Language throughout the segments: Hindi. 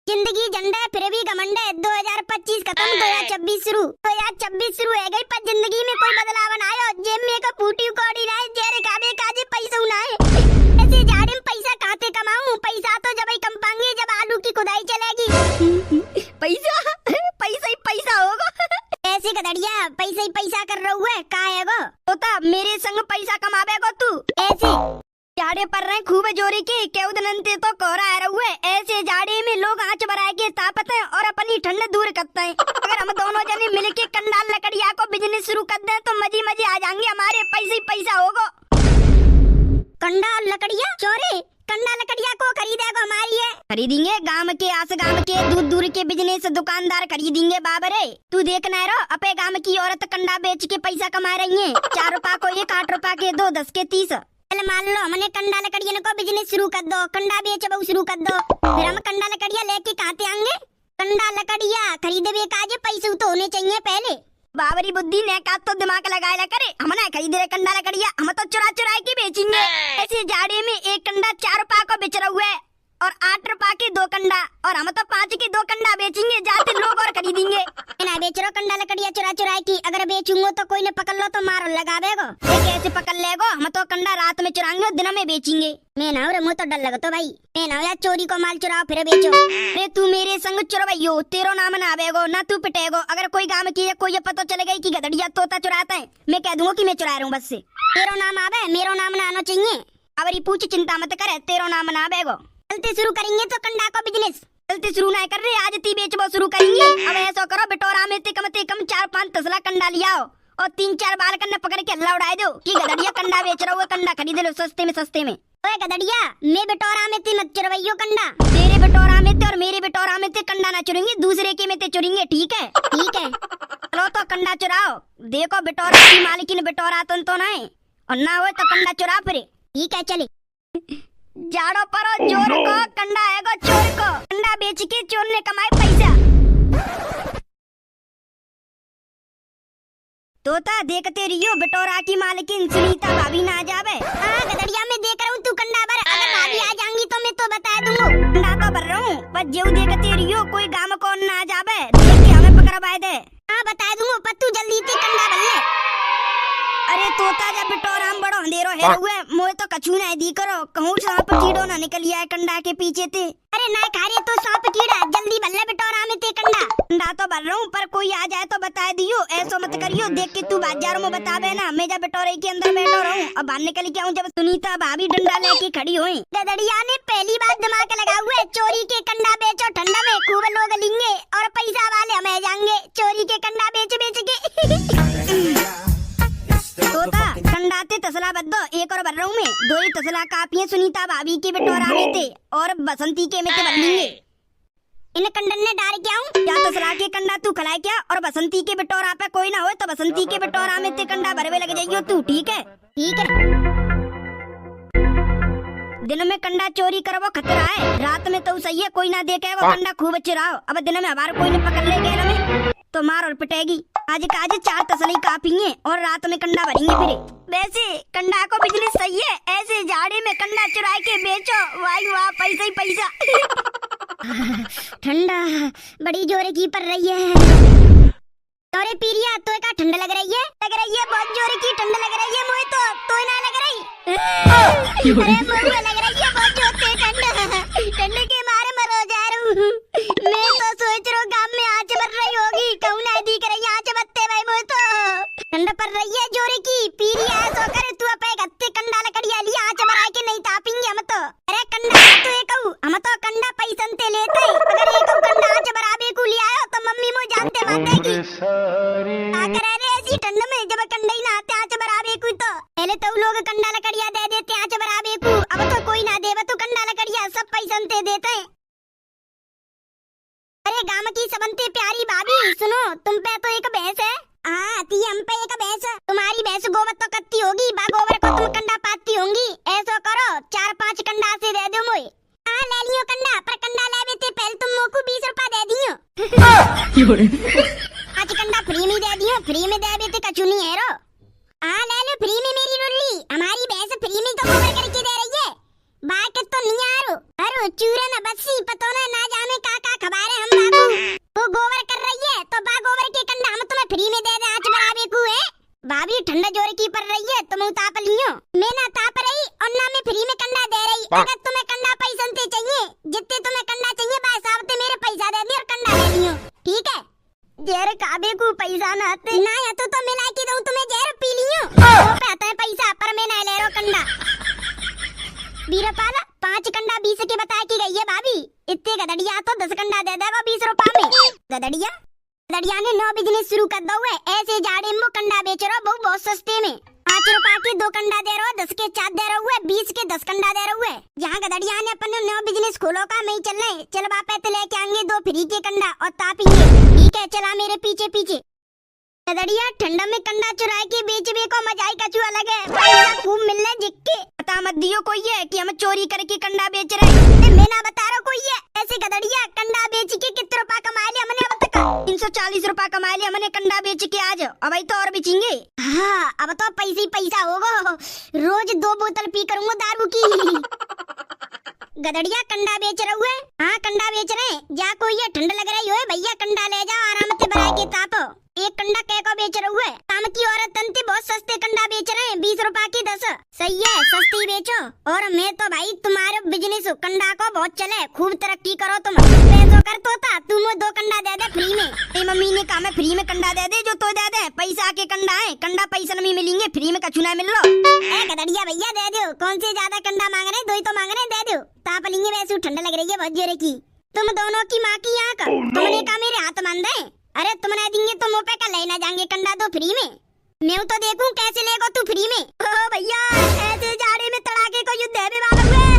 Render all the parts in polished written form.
जिंदगी झंडा है फिर भी घमंड है। 2025 खत्म 2026 शुरू। 2026 शुरू है गई पर जिंदगी में कोई बदलाव ना आयो। जेब में का फूटी कौड़ी रहे जेरे काबे काजे पैसा ना है। ऐसे जाड़े में पैसा कहां कमाऊं? पैसा तो जब ही कम पाएंगे जब आलू की खुदाई चलेगी। पैसा पैसा ही पैसा होगा। ऐसे गधड़िया पैसा ही पैसा कर रहा है का है गो? होता मेरे संग पैसा कमावेगो तू। ऐसे जाड़े पर रहे खूब जोरी के केउदनंते तो कोहरा आ रहा है। ऐसे जाड़े में लोग आंच भरा के तापत है और अपनी ठंड दूर करते हैं। अगर हम दोनों जने मिलके कंडाल लकड़िया को बिजनेस शुरू कर दें तो मजे मजे आ जाएंगे। हमारे पैसे ही पैसा होगा। कंडाल लकड़िया चोरे कंडा लकड़िया को खरीदेगा हमारी है। खरीदेंगे गांव के आस गांव के दूर दूर के बिजनेस दुकानदार खरीदेंगे। बाबरे तू देखना रो अपे गांव की औरत कंडा बेच के पैसा कमा रही है। 4 रुपया को 1, 8 रुपया के 2, 10 के 30। मान लो हमने कंडा लकड़िया को बिजनेस शुरू कर दो। कंडा बेच बहु शुरू कर दो। फिर हम कंडा लकड़िया लेके कहते आएंगे। कंडा लकड़िया खरीदे काजे पैसे तो होने चाहिए पहले। बाबरी बुद्धि ने का तो दिमाग लगाया करे। हम ना खरीद रहे कंडा लकड़िया, हम तो चुरा चुरा के बेचेंगे। ऐसे जाड़े में एक कंडा 4 रुपया को बेच रहा हुआ है और 8 रुपया के 2 कंडा और हम तो 5 के 2 कंडा बेचेंगे। जाते लोग और खरीदेंगे। ना बेच रहा कंडा लकड़िया चुरा चुरा की। अगर बेचूंगो तो कोई ने पकड़ लो तो मारो लगावेगो। कैसे पकड़ लेगो? हम तो कंडा रात में चुराएंगे दिन में बेचेंगे। मैं ना रे मुझे तो डर लगा तो भाई। मैं ना यार चोरी को माल चुराओ फिर बेचो। अरे तू मेरे संग चुरवैयो तेरो नाम ना आवेगो ना तू पिटेगो। अगर कोई गांव की कोई पता चले गई कि गधड़िया तोता चुराता है मैं कह दूंगा कि मैं चुरा रहा हूँ। बस से तेरो नाम आवे मेरो नाम ना आना चाहिए। अबरी पूछ चिंता मत करे तेरो नाम ना आवेगो। चलते शुरू करेंगे तो कंडा को बिजनेस। चलते शुरू ना कर रहे आज ती बेचबो शुरू करेंगे। अब ऐसा करो बिटोरा में ते कम 4-5 तसला कंडा लियाओ और 3-4 बाल कन्ने पकड़ के अल्लाह उड़ाए दो कि गधड़िया कंडा बेच रहा हुआ। कंडा खरीद लो सस्ते में। ओए गधड़िया मैं बिटोरा में ते मत चुरवैयो कंडा। मेरे बिटोरा में ते और मेरे बिटोरा में ते कंडा ना चुरेंगे। दूसरे के में ते चुरेंगे। ठीक है चलो तो कंडा चुराओ। देखो बिटोरा की मालिकिन बिटोरा तो ना है और ना हो तो कंडा चुरा फिर। ठीक है चले। जाड़ो पर जोर को कंडा आएगा चोर को। कंडा बेच के चोर ने कमाए पैसा। तोता देखते रहियो बिटोरा की मालकिन सुनीता भाभी ना आ जावे। हाँ गधड़िया में देख रहा हूँ तू कंडा भर। अगर भाभी आ जाएंगी तो मैं तो बता दूंगा। कंडा तो भर रहा हूँ पर जो देखते रहियो कोई गांव को ना आ जावे देख के हमें पकड़वाए दे। हाँ बता दूंगा पर तू जल्दी से कंडा भर ले। अरे तोता जब बिटोरा हम बड़ो अंधेरो है हुए मोए तो कछु नहीं दी करो। कहूँ सांप कीड़ो ना निकल आए कंडा के पीछे थे। अरे ना खा रहे तो सांप कीड़ा जल्दी भल्ले बिटोरा में ते कंडा तो भर रहा हूँ पर कोई आ जाए तो बता दियो। ऐसा मत करियो देख के तू बाजारों में बतावे ना। मैं जब बिटोरे के अंदर बैठो रहूँ अब बाहर निकल के आऊँ जब सुनीता भाभी डंडा लेके खड़ी हुई। गधड़िया ने पहली बार दिमाग लगा हुए। चोरी के कंडा बेचो ठंडा में खूब लोग लेंगे और पैसा वाले हमें जाएंगे। चोरी के कंडा बेच के तोता कंडाते तसला बद्दो एक और भर रहा हूँ मैं। 2 ही तसला काफी सुनीता भाभी के बिटोरा में थे और बसंती के में ते भर लेंगे। इन कंडन ने डाल के आऊं या तसला के कंडा तू खलाए क्या और बसंती के बिटोरा पे कोई ना हो तो बसंती के बिटोरा में ते कंडा भरवे लग जाइयो तू। ठीक है दिन में कंडा चोरी करवो खतरा है। रात में तो सही है कोई ना देखेगा कंडा खूब चुराओ। अब दिन में हमारा कोई ने पकड़ ले गया ना तो मार और पिटेगी। आज 4 तसली काफी है और रात में कंडा भरेंगे फिर। वैसे कंडा को बिजनेस सही है। ऐसे जाड़े में कंडा चुरा के बेचो वाह वाह पैसा ही पैसा। ठंडा बड़ी जोरे की पड़ रही है। तोरे पीरिया तो का ठंड लग रही है बहुत जोरे की ठंड लग रही है। मुझे तो ना लग रही। अरे मुझे लग रही है बहुत जोर से ठंड के मारे मरो जा रहा हूँ। मैं तो सोच रहा हूँ गांव में आँच भर रही होगी कहूँ ना दिख रही आँच बत्ते भाई। मुझे तो ठंड पड़ रही है जोरे की। पीरिया सो करे तू अपे गत्ते कंडा लकड़िया लिया आँच भरा के नहीं तापेंगे हम तो। अरे कंडा तो एक हम तो कंडा पैसन ते लेते। अगर एक कंडा आँच भराबे को लिया आयो तो मम्मी मुझे जानते मातेगी। ऐसी ठंड में जब कंडा ही ना आते आँच भराबे को तो पहले तो लोग कंडा लकड़िया दे देते आँच भराबे को। अब तो कोई ना देवा तो कंडा लकड़िया सब पैसन ते देते। अरे गांव की सबंते प्यारी भाभी सुनो तुम पे तो एक भैंस है। हाँ ती हम पे एक भैंस। तुम्हारी भैंस गोबर तो कत्ती होगी बा गोबर को तुम कंडा पाती होंगी। ऐसा करो 4-5 कंडा से दे दो मुझे। हाँ ले लियो कंडा पर कंडा ले थे पहले तुम मोको 20 रुपया दे दियो। 5 कंडा फ्री में दे दियो। फ्री में दे थे कछु नहीं है रो। हाँ ले लो फ्री में मेरी रुल्ली। हमारी भैंस फ्री में तो गोबर करके दे रही है। बाकी तो नहीं आ रो। अरे चूरन बस्सी पतो ना जाने का वो गोबर कर रही है तो बा गोबर के कंडा हम तुम्हें फ्री में दे दे आँच बराबे को है। भाभी ठंडा जोर की पड़ रही है तुम ताप लियो। मैं ना ताप रही और ना मैं फ्री में कंडा दे रही। अगर तुम्हें कंडा पैसा से चाहिए जितने तुम्हें कंडा चाहिए भाई साहब ते मेरे पैसा दे दियो और कंडा दे दियो ठीक है। जहर काबे को पैसा ना आते ना या तो मिला के दूं तुम्हें जहर पी लियो तो पे आता है पैसा पर मैं ना ले रो कंडा। बीरपाल 5 कंडा 20 के बता के गई है भाभी। इतने गदड़िया तो 10 कंडा दे देगा 20 रुपए में। गदड़िया ने 9 बिजनेस शुरू कर दो है। ऐसे जाड़े में कंडा बेच रहा बहु बहुत सस्ते में। 5 रुपए के 2 कंडा दे रहा 10 के 4 दे रहा है 20 के 10 कंडा दे रहा है। जहाँ गदड़िया ने अपन 9 बिजनेस खोलो का मैं चल रहे चल बापे तो लेके आएंगे 2 फ्री के कंडा और तापेंगे ठीक है। चला मेरे पीछे पीछे। गदड़िया ठंडा में कंडा चुरा के बेचबे को मजा ही कछु अलग है। पैसा खूब मिलने जिक्के बता मत दियो कोई है कि हम चोरी करके कंडा बेच रहे हैं। मैं ना बता रहा कोई है ऐसे। गदड़िया कंडा बेच के कितने रुपए कमा लिया हमने अब तक? 340 रुपए कमा लिया हमने कंडा बेच के आज। अब तो और बेचेंगे। हाँ अब तो पैसे ही पैसा होगा। रोज 2 बोतल पी करूंगा दारू की। गदड़िया कंडा बेच रहे है? हाँ कंडा बेच रहे हैं। जा कोई है ठंड लग रही हो भैया कंडा ले जाओ आराम से बना के तापो। एक कंडा कै को बेच रहे है? काम की औरत तंती बहुत सस्ते कंडा बेच रहे हैं 20 रुपए की 10। सही है सस्ती बेचो। और मैं तो भाई तुम्हारे बिजनेस कंडा को बहुत चले खूब तरक्की करो तुम। पैसों कर तो था तुम 2 कंडा दे दे फ्री में। तेरी मम्मी ने कहा मैं फ्री में कंडा दे दे जो तो दे दे पैसा के कंडा है। कंडा पैसा नहीं मिलेंगे फ्री में कछु ना मिल रहा। गदड़िया भैया दे दो कौन से ज्यादा कंडा मांग रहे 2 ही तो मांग रहे दे दो। ताप लेंगे वैसे ठंडा लग रही है बहुत जोरे की। तुम दोनों की माँ की यहाँ का तुमने कहा मेरे हाथ मान दे। अरे तुम ना देंगे तो मुँह पे का लेना जाएंगे कंडा तो फ्री में। मैं तो देखूं कैसे लेगो तू फ्री में। ओ भैया ऐसे जाड़े में तड़ाके को युद्ध है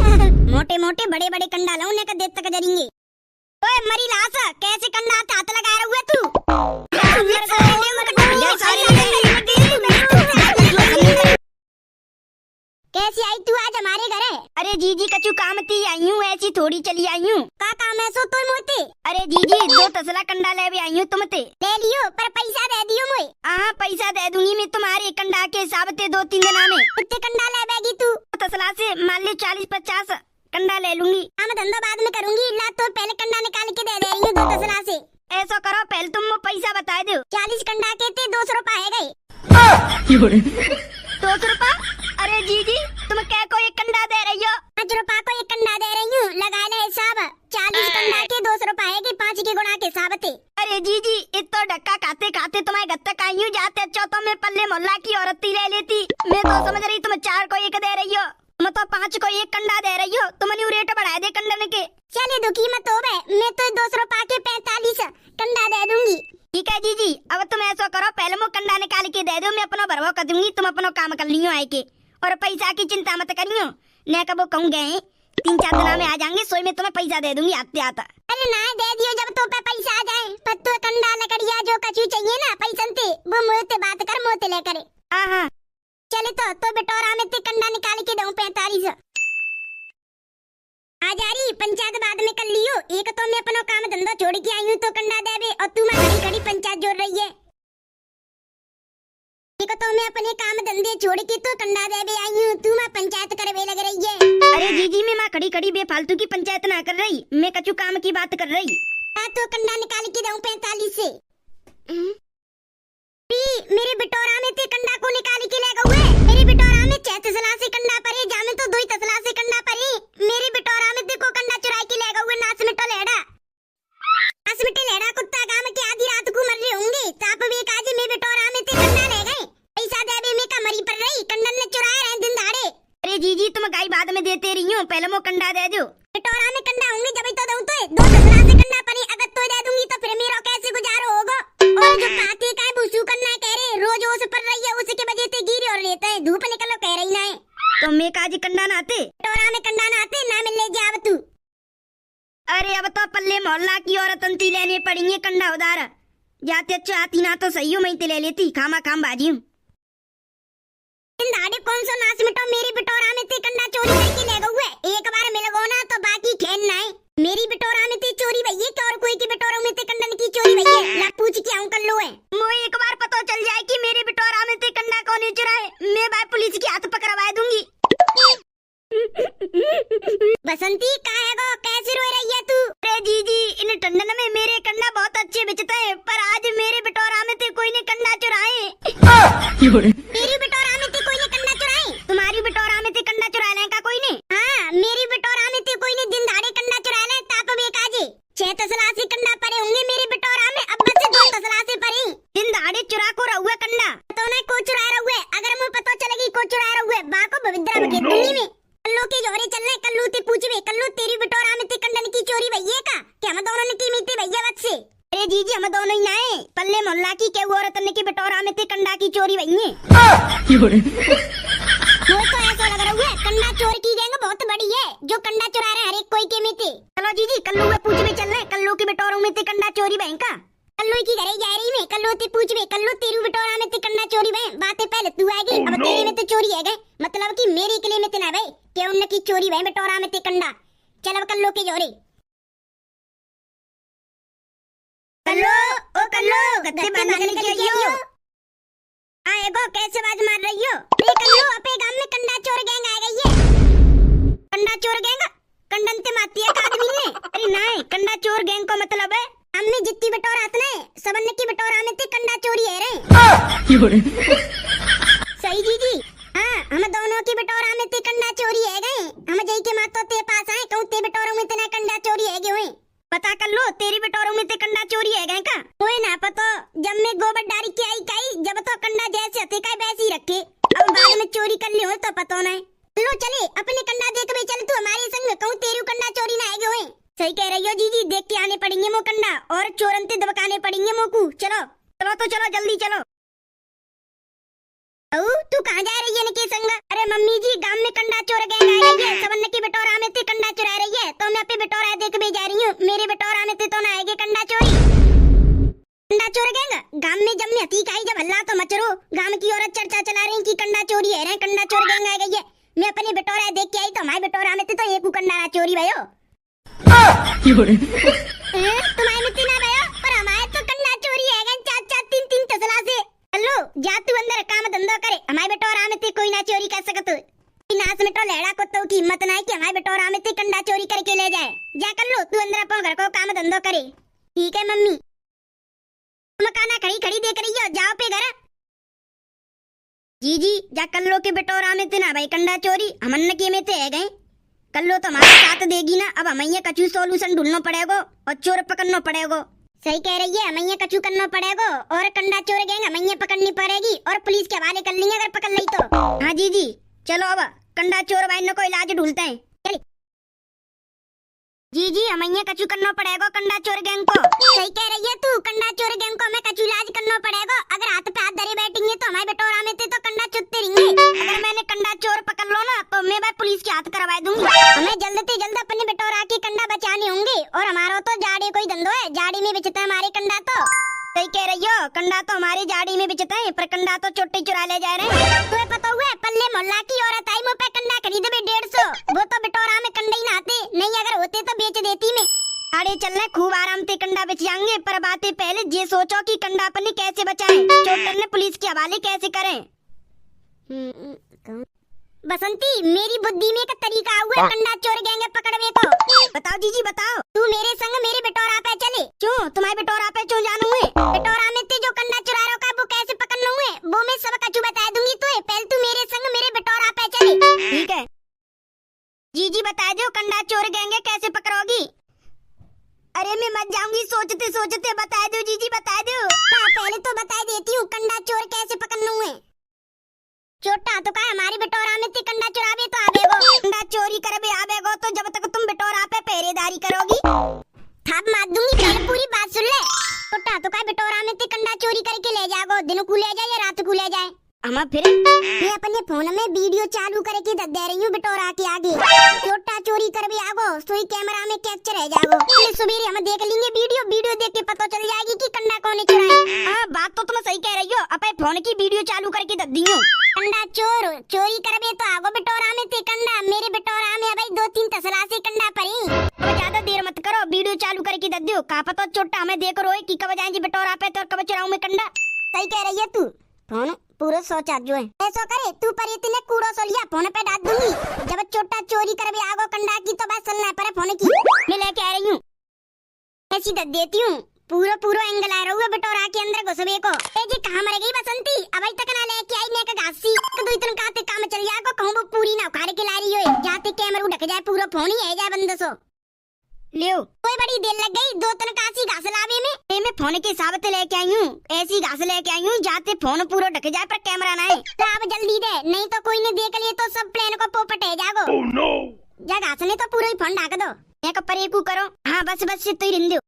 हुए। मोटे मोटे बड़े बड़े कंडा लाऊं ने का देख तक जरेंगे। ओए मरी लाश कैसे कंडा हाथ लगाए हुए तू? कैसी आई तू आज हमारे घर है? अरे जीजी कछु काम थी आई हूँ ऐसी थोड़ी चली आई हूँ। का काम है सो तो मोते? अरे जीजी 2 तसला कंडा ले भी आई हूँ तुमते। ले लियो पर पैसा दे दियो मुझे। हाँ पैसा दे दूंगी मैं तुम्हारे कंडा के हिसाब से 2-3 दिन में। कितने कंडा ले बेगी तू? तसला से मान ले 40-50 कंडा ले लूंगी। हम धंधा बाद में करूंगी ला तो पहले कंडा निकाल के दे रही हूँ 2 तसला से। ऐसा करो पहले तुम पैसा बता दो। 40 कंडा के थे 200 रुपए है गए। 200 रुपए? अरे जीजी तुम क्या को 1 कंडा दे रही हो? 5 रुपए को 1 कंडा दे रही हूँ लगा ले हिसाब। 40 कंडा के 200 रुपए है कि 5 के गुणा के हिसाब थे। अरे जीजी इतना धक्का खाते खाते तुम्हारे घर तक आई हूँ जाते अच्छा तो मैं पल्ले मोहल्ला की औरत ही ले लेती। मैं तो समझ रही तुम 4 को 1 दे रही हो। तुम तो 5 को 1 कंडा दे रही हो। तुमने रेट बढ़ा दे कंडन के। चलिए दुखी मत हो बे मैं तो 200 रुपए के 45 कंडा दे दूंगी। ठीक है जीजी अब तुम ऐसा करो पहले मुझे कंडा निकाल के दे दो मैं अपना भरवा कर दूंगी। तुम अपना काम कर लियो आए के और पैसा की चिंता मत करियो। न कब कहूँ गए 3-4 दिन में आ जाएंगे सोई में तुम्हें पैसा दे दूंगी आते आता। अरे ना दे दियो जब तो पे पैसा आ जाए। पत्तू कंडा लकड़िया जो कछु चाहिए ना पैसा ते वो मुझसे बात कर मोते ले करे। हाँ चले तो बिटोरा में ते कंडा निकाल के दूं 45। आ जा रही पंचायत बाद में कर लियो। एक तो मैं अपना काम धंधा छोड़ के आई हूँ तो कंडा दे बे और तू मैं घड़ी पंचायत जोड़ रही है। एक तो मैं अपने काम धंधे छोड़ के तो कंडा दे बे आई हूँ तू मैं पंचायत करवे लग रही है। अरे जीजी मैं खड़ी खड़ी बेफालतू की पंचायत ना कर रही मैं कछु काम की बात कर रही। तो कंडा निकाल के दूं 45 से। मेरे बिटोरा में ते कंडा को निकाल के ले गए। मेरे बिटोरा में 6 तसला से कंडा परे जामे तो 2 तसला से कंडा परे। मेरे बिटोरा में ते को कंडा चुरा के ले गए नाच मिटो लेड़ा कुत्ता गांव के आधी रात को मर रहे होंगे। ताप भी काजी में बिटोरा में ते कंडा ले गए। पैसा दे बे में कमरी पर रही कंडन ने चुराए रहे दिन दाड़े। अरे जीजी तुम गाय बाद में देते रही हो पहले मो कंडा दे दो। बिटोरा में कंडा होंगे जब तो दूं तो 2 तसला से कंडा परी अगर तो दे दूंगी तो फिर मेरा कैसे गुजारो होगा। और जो खाते का बुसू करना कह रहे रोज ओस पर रही है उसके वजह से गिरी और रहता है धूप निकलो कह रही ना है। तो मैं काजी कंडा ना आते बिटोरा में कंडा ना आते ना मिल ले जाव तू। अरे अब तो पल्ले मोहल्ला की औरत अंती लेने पड़ेंगे कंडा उधार। जाते अच्छा आती ना तो सही हो मैं ते ले लेती खामा खाम बाजी हूँ। दाढ़ी कौन सा नाच मिटो मेरी बिटोरा में ते कंडा चोरी करके ले गए। एक बार मिल गो ना तो बाकी खेल ना है। मेरी बिटोरा में ते चोरी भैया कि और कोई की बिटोरा में ते कंडन की चोरी भैया ला पूछ के आऊं कर लो है। मोए एक बार पता चल जाए कि मेरे बिटोरा में ते कंडा कौन चुराए मैं भाई पुलिस के हाथ पकड़वा दूंगी। बसंती कहाँ है गो कैसे रो रही है तू? अरे जीजी इन ठंडन में मेरे कंडा बहुत अच्छे तसला से कंडा पड़े होंगे मेरे बिटोरा में, अब बस 2 तसला से पड़े। दिन दहाड़े चुरा को रहुए कंडा तो ना को चुरा रहुए, अगर मुझे पता चलेगी को चुरा रहुए बाको भविद्रा में दूंगी मैं। कल्लू के जोरे चलने, कल्लू ते पूछवे, कल्लू तेरी बिटोरा में ते कंडन की चोरी भैया का कि हम दोनों ने की मीते भैया बच से। अरे जीजी हम दोनों ही ना है, पल्ले मोहल्ला की के औरत ने की बिटोरा में ते कंडा की चोरी भैया। मुझे तो ऐसा लग रहा है कंडा चोर की गैंग बहुत बड़ी है, जो कंडा चुरा रहे हर एक कोई के मीते। चलो जीजी कल्लू में पूछवे चलने, कल्लू के बिटोरों में ते कंडा चोरी भैया का। कल्लू की घरे जा रही मैं, कल्लू ते पूछवे, कल्लू तेरू बिटोरा में ते कंडा चोरी भैया, बातें पहले तू आएगी, अब तेरे में तो चोरी है गए, मतलब कि मेरी किले में ते ना भाई के उन की चोरी भैया बिटोरा में ते कंडा। चल अब कल्लू के जोरे। कल्लू ओ कल्लू गद्दे बांधने के लिए आए गो, कैसे आवाज मार रही हो? अरे कल्लू अपने गांव में कंडा चोर गैंग आ गई है। कंडा चोर गैंग कंडन ते मारती है आदमी ने? अरे नहीं, कंडा चोर गैंग को मतलब है हमने जितनी बिटोरा आते हैं सबन की बिटोरा में ते कंडा चोरी है रे। सही जीजी, हाँ हम दोनों की बिटोरा में ते कंडा चोरी है गए, हम जई के मातो ते पास आए कहूं ते बिटोरों में ते ना कंडा चोरी है गए। पता कर लो तेरी बिटोरों में ते कंडा चोरी है गए का? कोई ना पता, जब मैं गोबर डारी के आई काई जब तो कंडा जैसे हथे का वैसे ही रखे, अब बाद में चोरी कर लियो तो पता नहीं। लो चले अपने कंडा देख में, चल तू हमारे संग, कहूं तेरी कंडा चोरी ना आएगी होए। सही कह रही हो जीजी, देख के आने पड़ेंगे मो कंडा और चोरन ते दबकाने पड़ेंगे मोकू। चलो चलो तो चलो जल्दी चलो। तू कहाँ जा रही है इनके संग? अरे मम्मी जी गांव में कंडा चोर गैंग आ रही है, सबन की बिटोरा में ते कंडा चुरा रही है, तो मैं अपने बिटोरा देख में जा रही हूँ, मेरे बिटोरा में ते तो ना आएगी कंडा चोरी। कंडा चोर गैंग गांव में जब मैं हती जब हल्ला तो मचरो, गांव की औरत चर्चा चला रही कि कंडा चोरी है रे, कंडा चोर गैंग आ गई है। मैं अपने बिटोरा देख के आई तो हमारे बिटोरा में तो एक कंडा ना चोरी भयो। तुम्हारे में ना भयो पर हमारे तो कंडा चोरी है गन 4-4 3-3 तसला से। हेलो जा तू अंदर काम धंधा करे, हमारे बिटोरा में ते कोई ना चोरी कर सकत। नाच में तो लहड़ा कुत्तों की हिम्मत ना है कि हमारे बिटोरा में ते कंडा चोरी करके ले जाए। जा कर लो तू अंदर अपन घर को काम धंधा करे। ठीक है मम्मी। मकाना खड़ी खड़ी देख रही हो, जाओ पे घर। जीजी जा कल्लो के बिटोरा में ते ना भाई कंडा चोरी हमन के में ते है गए, कल्लो तो हमारे साथ देगी ना, अब हमें कछु सोल्यूशन ढूंढना पड़ेगा और चोर पकड़ना पड़ेगा। सही कह रही है, हमें कछु करना पड़ेगा और कंडा चोर गैंग हमें पकड़नी पड़ेगी और पुलिस के हवाले कर लेंगे अगर पकड़ ली तो। हाँ जीजी चलो अब कंडा चोर भाई को इलाज ढूंढते हैं। चलिए जीजी हमें कछु करना पड़ेगा कंडा चोर गैंग को। सही कह रही है तू, कंडा चोर गैंग को हमें कछु इलाज करना पड़ेगा, अगर हाथ पे हाथ धरे बैठेंगे तो हमारे बिटोरा में तो कंडा चुतते रहेंगे। अगर मैंने कंडा चोर पकड़ लो ना तो मैं भाई पुलिस के हाथ करवा दूंगी। हमें जल्द से जल्द अपने बिटोरा के कंडा बचाने होंगे और हमारा तो जाड़े कोई धंधो है, जाड़ी में बेचता है हमारे कंडा तो। सही कह रही हो, कंडा तो हमारी जाड़ी में बेचते हैं पर कंडा तो चोटी चुरा ले जा रहे हैं। तुम्हें पता हुआ पल्ले मोहल्ला की औरत आई मुँह पे कंडा खरीदे 150, वो तो बिटोरा में कंडे ही नहाते नहीं, अगर होते तो बेच देती मैं। आड़े चलने खूब आराम से कंडा बेच जाएंगे, पर बातें पहले ये सोचो कि कंडा अपने कैसे बचाएं, चोटर ने पुलिस के हवाले कैसे करें। बसंती मेरी बुद्धि में एक तरीका हुआ कंडा चोर गैंग पकड़वे को। बताओ जीजी बताओ। तू मेरे संग मेरे बिटोरा पे चले। क्यों तुम्हारे बिटोरा पे क्यों जानू है? बिटोरा में ते जो कंडा चुरा रहा वो कैसे पकड़ना है वो मैं सब कछु बता दूंगी तुझे, पहले तू मेरे संग मेरे बिटोरा पे चले। ठीक है जीजी बता दो कंडा चोर गैंग कैसे पकड़ोगी? अरे मैं मत जाऊंगी, सोचते सोचते बता दो जीजी बता दो। हाँ पहले तो बता देती हूँ कंडा चोर कैसे पकड़ना है। छोटा तो का हमारी बिटोरा में ते कंडा चुरावे तो आवेगो, कंडा चोरी करबे आवेगो तो जब तक तुम बिटोरा पे पहरेदारी करोगी थाप मार दूंगी। पहले पूरी बात सुन ले। छोटा तो का बिटोरा में ते कंडा चोरी करके ले जाओ, दिन को ले जाए या रात को ले जाए। हम फिर मैं अपने फोन में वीडियो चालू करके दे रही हूँ बिटोरा के आगे, छोटा चोरी करबे आगो सोई कैमरा में कैप्चर है जागो, फिर सवेरे हम देख लेंगे वीडियो देख के पता चल जाएगी कि कंडा कौन चुराया। हाँ बात तो तुम सही कह रही हो, अपने फोन की वीडियो चालू करके दे दी हूँ। कंडा चोर चोरी करबे तो आगो बिटोरा में ते कंडा, मेरे बिटोरा में भाई 2-3 तसला से कंडा पड़ी। अब ज्यादा देर मत करो, वीडियो चालू करके दे दियो, का पता छोटा हमें देख रोए कि कब जाएंगे बिटोरा पे तो कब चुराऊं मैं कंडा। सही कह रही है तू, फोन पूरा सोचा जो है ऐसा करे तू पर इतने कूड़ो सोलिया फोन पे डाल दूंगी, जब छोटा चोरी करबे आगो कंडा की तो बस चलना पर फोन की मैं लेके आ रही हूँ। ऐसी दे देती हूँ पूरा एंगल आ रहा है बिटोरा के अंदर घुसबे को। ए जी कहां मर गई बसंती, अभी तक ना लेके आई ने का घासी तो इतन काते काम चल जाए को कहूं वो पूरी ना उखाड़ के ला रही हो, जाते कैमरा ढक जाए पूरा फोन ही है जाए बंद सो। लियो कोई बड़ी देर लग गई, 2 कासी घास लावे में। मैं फोन के हिसाब से लेके आई हूँ, ऐसी घास लेके आई हूँ जाते फोन पूरा ढक जाए पर कैमरा ना है। तो अब जल्दी दे, नहीं तो कोई ने देख लिए तो सब प्लेन को पोपट है जागो। oh, no. जा घास ने तो पूरा ही फोन ढाक दो, एक परेकू करो। हाँ बस से तो ही रिंदो।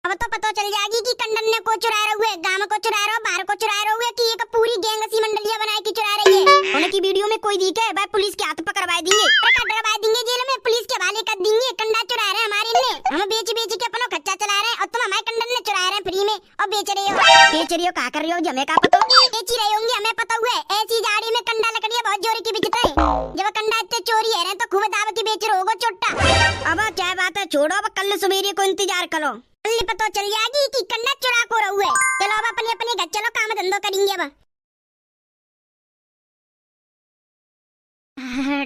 अब तो पता चल जाएगी कि कंडन ने को चुरा रहे, गांव को चुरा रहे, बाहर को चुरा रहे कि एक पूरी गैंग सी मंडलियां बना के चुरा रही है। होने की वीडियो में कोई दिखे भाई पुलिस के हाथ पकड़वा देंगे, डरवा देंगे जेल में, पुलिस के हवाले कर देंगे। कंडा चुरा रहे हमारे ने, हम बेच के अपना खच्चा चला रहे और तुम हमारे कंडन ने चुरा रहे फ्री में और बेच रहे हो। क्या कर रहे हो हमें क्या पता, बेच ही रहे होंगे हमें पता हुआ है। ऐसी गाड़ी में कंडा लकड़ियां बहुत जोर की बिकता है, जब कंडा इतने चोरी है तो खूब दाव के बेच रहे होगा चोट्टा। अब क्या बात है छोड़ो, अब कल सवेरे को इंतजार करो, पता चल जाएगी कि कंडा चुरा को रहा है। चलो अब अपने अपने घर चलो, काम धंधो करेंगे अब।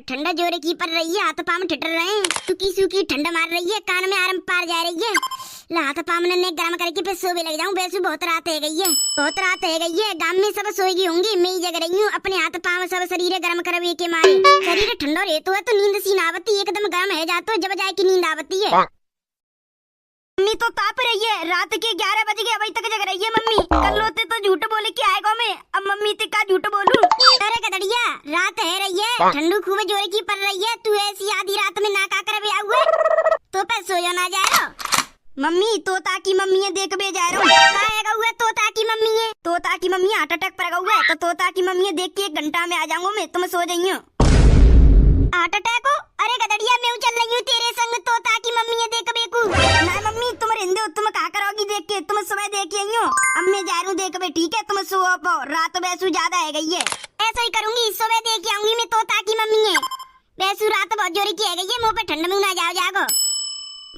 ठंडा जोरे की पड़ रही है, हाथ पाम ठिठर रहे हैं, सूखी सूखी ठंडा मार रही है, कान में आराम पार जा रही है। हाथ पाम ने गरम करके फिर सोवे लग जाऊं, वैसे बहुत रात है गई है, बहुत रात है गई है। गांव में सब सोएगी होंगी, मैं ही जग रही हूँ, अपने हाथ पाम सब शरीर गरम करवे के मारे। शरीर ठंडा रहता है तो नींद सी ना आवती, एकदम गर्म है जातो जब जाए की नींद आवती है। मम्मी तो ताप रही है, रात के 11 बज गए अभी तक जग रही है मम्मी। कल होते तो झूठ बोले के आएगा मैं, अब मम्मी ते का झूठ बोलूं। अरे गदड़िया रात है रही है, ठंडू खूब जोर की पड़ रही है, तू ऐसी आधी रात में ना का कर बे आउए तो पे सोयो ना जाए। मम्मी तोता की मम्मी है देख बे जा रहा हूं, आएगा हुआ तोता की मम्मी है, तोता की मम्मी हार्ट अटैक पर गया है तो तोता की मम्मी है देख के 1 घंटा में आ जाऊंगा मैं, तुम सो जाइयो। हार्ट अटैक हो? अरे गदड़िया मैं चल रही हूँ तेरे संग, तोता की मम्मी है देख बेकू। ना मम्मी तुम रिंदे हो, तुम कहा करोगी देख के, तुम सुबह देख आई हो, अब मैं जा रही हूँ देख बे, ठीक है तुम सो पाओ, रात वैसू ज्यादा है गई है। ऐसा ही करूंगी, सुबह देख आऊंगी मैं, तोता की मम्मी है वैसू रात बहुत जोरी की है गई है, मुँह पे ठंड में ना जाओ जागो।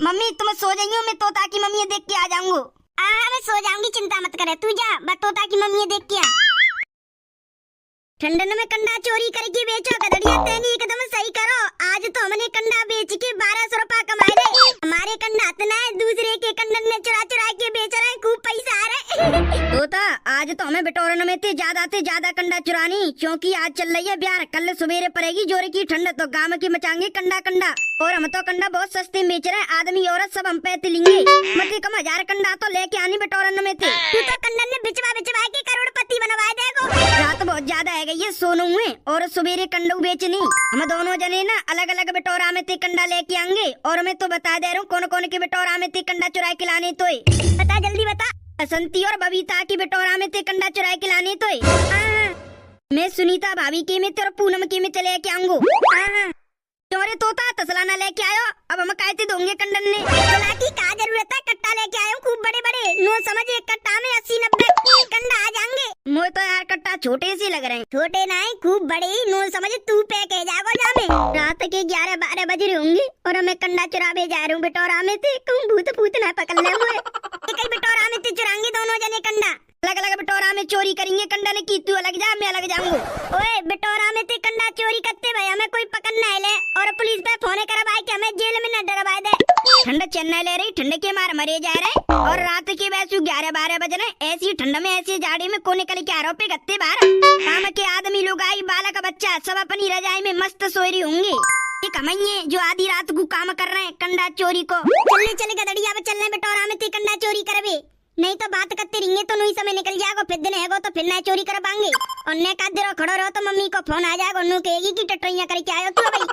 मम्मी तुम सो जाइयो, मैं तोता की मम्मी देख के आ जाऊंगा। हाँ मैं सो जाऊंगी, चिंता मत करे, तू जा बस तोता की मम्मी देख के आ। ठंडन में कंडा चोरी करके बेचो गदड़िया, तेनी एकदम सही करो। आज तो हमने कंडा बेच के 1200 रुपया कमाए रे, हमारे कंडा इतना है, दूसरे के कंडन में चुरा चुरा के बेच रहे हैं, खूब पैसा आ रहे। तोता आज तो हमें बिटोरन में थे ज्यादा कंडा चुरानी, क्योंकि आज चल रही है ब्याह, कल सवेरे पड़ेगी जोरे की ठंड तो गांव की मचाएंगे कंडा कंडा। और हम तो कंडा बहुत सस्ते बेच रहे हैं, आदमी औरत सब हम पैसे लेंगे, मत कम 1000 कंडा तो लेके आनी बिटोरन में थे। तू तो कंडन में बिचवा के करोड़पति बनवा देगो। रात बहुत ज्यादा है गई है, सोनू हुए और सवेरे कंडू बेचनी, हम दोनों जने ना अलग अलग बिटोरा में ते कंडा लेके आएंगे। और मैं तो बता दे रहा हूँ कौन कौन के बिटोरा में ते कंडा चुरा के लाने तो बता जल्दी बता। बसंती और बबीता की बिटोरा में ते कंडा चुरा के लाने तो मैं सुनीता भाभी के में तेरे पूनम के में चले के आऊंगा। चोरे तोता तसला ना लेके आयो, अब हम कहते दोंगे कंडन ने तसला की क्या जरूरत है, कट्टा लेके आयो खूब बड़े बड़े, नो समझ एक कट्टा में 80-90 कंडा आ जाएंगे। मोए तो यार कट्टा छोटे से लग रहे हैं, छोटे ना है खूब बड़े ही, नो समझ तू पे कह जाओ जामे। रात के 11-12 बज रहे होंगे और मैं कंडा चुरा बे जा रहा हूँ बिटोरा में थे, कहूँ भूत भूत ना पकड़ ले मुझे। कई बिटोरा में ते चुराएंगे दोनों जने कंडा, अलग अलग बिटोरा में चोरी करेंगे कंडा ने की, तू अलग जा मैं अलग जाऊंगा। ओए बिटोरा में ते कंडा चोरी करते भाई हमें कोई पकड़ना है ले, और पुलिस पे फोन करवाए कि हमें जेल में न डरवाए दे। ठंड चेन्नई ले रही, ठंड के मार मरे जा रहे, और रात के वैसे 11-12 बज रहे, ऐसी ठंड में ऐसी जाड़ी में कोने निकल के आ रहे पे गत्ते बाहर, काम के आदमी लोग आई बालक बच्चा सब अपनी रजाई में मस्त सो रही होंगे, एक कमाइए जो आधी रात को काम कर रहे हैं कंडा चोरी को। चलने गदड़िया चलने बिटोरा में ते कंडा चोरी करवे, नहीं तो बात करते रहेंगे तो नहीं समय निकल जाएगा, फिर दिन है तो फिर ना चोरी कर पाएंगे, और ने का देरो खड़ो रहो तो मम्मी को फोन आ जाएगा, नु कहेगी कि टटरियां करके आयो तू भाई,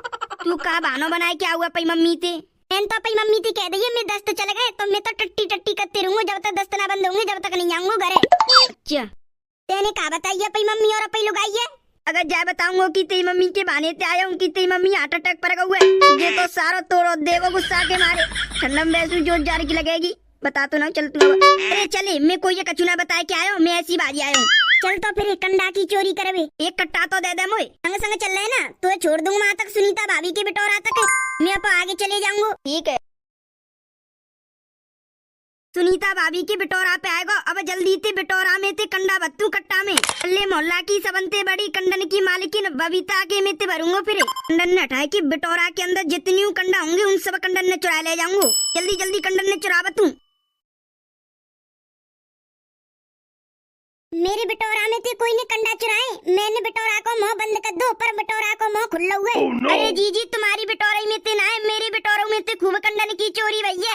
तू का बहानो बनाए क्या हुआ पई मम्मी ते, मैं तो पई मम्मी थी कह दी मैं दस्त चले गए तो मैं तो टट्टी करते रहूंगा जब तक दस्त ना बंद होंगे, जब तक नहीं जाऊंगा घरे। अच्छा तेने का बताइए पई मम्मी और पई लोग आई है, अगर जाए बताऊंगा कि तेरी मम्मी के बहाने ते आया हूँ कि तेरी मम्मी हार्ट अटैक पर गए, ये तो सारा तोड़ो देवो गुस्सा के मारे, ठंडम वैसे जोर जार की लगेगी, बता तो ना चल तू। अरे चले मैं कोई ये कचूना बताए के आया हूँ, मैं ऐसी बाजी आया हूँ। चल तो फिर एक कंडा की चोरी करवे, एक कट्टा तो दे दे मोए, संग संग चल रहे ना तो छोड़ दूंगा वहाँ तक सुनीता भाभी के बिटोरा तक, मैं अब आगे चले जाऊंगा। ठीक है सुनीता भाभी के बिटोरा पे आएगा, अब जल्दी ते बिटोरा में ते कंडा बत्तू कट्टा में, अल्ले मोहल्ला की सबनते बड़ी कंडन की मालिकिन बबीता के में ते भरूंगा, फिर कंडन ने हटाए की बिटोरा के अंदर जितनी कंडा होंगे उन सब कंडन ने चुरा ले जाऊंगा, जल्दी जल्दी कंडन ने चुरा बतू। मेरे बिटोरा में थे कोई ने कंडा चुराए, मैंने बिटोरा को मुंह बंद कर दो पर बिटोरा को मुंह खुला हुआ है। oh, no. अरे जी तुम्हारी बिटोरे चोरी भैया।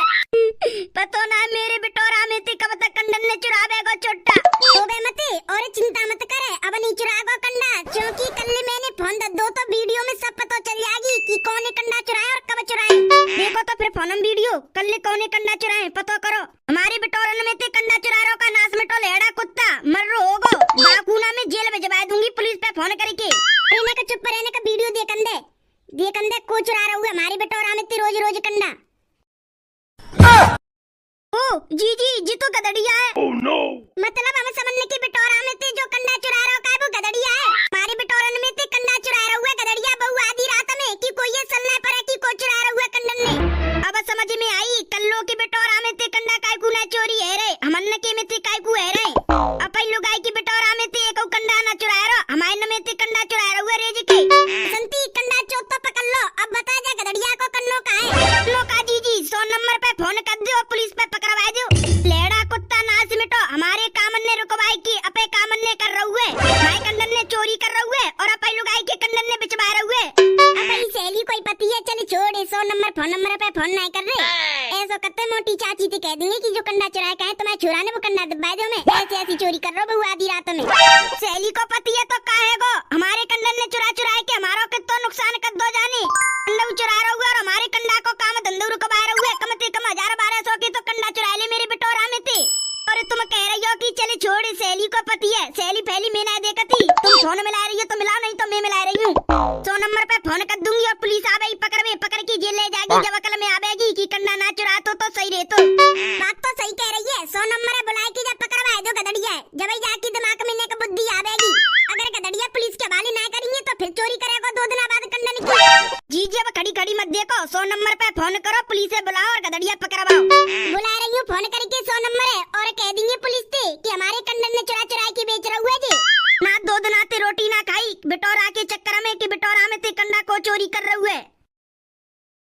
पतो ना मेरे बिटोरा में थी कब तक कंडन ने चुरावे गो छोटा हो गए मत और चिंता मत करे, अब नहीं चुराएगा कंडा, क्योंकि कल मैंने फोन दो तो वीडियो में सब पता चल जाएगी कि कौन कंडा चुराया और कब चुराया। देखो तो फिर फोन वीडियो कल कौन कंडा चुराए पता करो। हमारे बिटोरन में थे कंडा चुरारो का नाश मिटो लेड़ा कुत्ता मर रो होगो, बाकूना में जेल में जबा दूंगी पुलिस पे फोन करके। रहने का चुप रहने का वीडियो देखन दे को चुरा रहा हुआ हमारे बिटोरा में रोज रोज कंडा। ओ जी तो गदड़िया है। oh, no. मतलब हम समझने की बिटोरा में थे जो कंडा चुरा रहा है वो गदड़िया है। हमारे बिटोरन में थे कंडा चुरा रहा हुआ गदड़िया बहु आधी रात में कि कोई ये सन्ना पर है कि को चुरा रहा हुआ कंडन ने। अब समझ में आई कल्लो की बिटोरा में थे कंडा काय को ना चोरी है रे, हमन के में थे काय को है रे। अपन लुगाई की बिटोरा में थे एक कंडा ना चुरा रहा, हमारे में थे कंडा चुरा रहा हुआ रे जी के। संती कंडा चोत तो पकड़ लो, अब बता जा गदड़िया को कन्नो का है। कन्नो का जी 100 नंबर पे फोन कर दो पुलिस पे पकड़वा दो। लेड़ा कुत्ता नास मिटो हमारे कामन ने रुकवाई की अपे कामन ने कर रहुए, भाई कंडन ने चोरी कर रहुए और अपे लुगाई के कंडन ने बिचवा रहुए। अपे सहेली कोई पति है चल छोड़ 100 नंबर फोन नंबर पे फोन नहीं कर रहे। ऐसा कत्ते मोटी चाची थी कह देंगे कि जो कंडा चुराया कहे तुम्हारे छुरा ने वो कंडा दबा दो मैं ऐसी चोरी कर रहा बहु आधी रात में। सहेली को पति है तो कहेगो हमारे कंडन ने चुरा के हमारा कितना नुकसान कर दो जाने। कंडा चुरा रहा हुआ और हमारे कंडा को काम धंधो रुकवा रहा हुआ, कम से कम 1000-1200 की तो कंडा चुरा ले मेरे बिटोरा में थे। और तुम कह रही हो कि चले छोड़ सहेली को पति है, सहेली पहली मैं ना देखती, तुम फोन मिला रही हो तो मिलाओ नहीं तो मैं मिला रही हूँ। 100 नंबर पे फोन कर दूंगी और पुलिस आवेगी पकड़ के जेल ले जाएगी, जब अकल में आवेगी कि कंडा ना चुरा तो सही रहे। तो बात तो सही कह रही है, 100 नंबर बुलाए की जब पकड़वाए दो गदड़िया जब जाके दिमाग में का बुद्धि आवेगी। अगर गदड़िया पुलिस के हवाले ना करेंगे तो फिर चोरी करेगा 2 दिन बाद कंडन की। जी अब खड़ी मत देखो, 100 नंबर पे फोन करो पुलिस से बुलाओ और गदड़िया पकड़वाओ। बुला रही हूँ फोन करके 100 नंबर है और कह देंगे पुलिस से कि हमारे कंडन ने चुरा के बेच रहा हुआ जी। ना 2 दिन आते रोटी ना खाई बिटोरा के चक्कर में कि बिटोरा में ते कंडा को चोरी कर रहे हुए।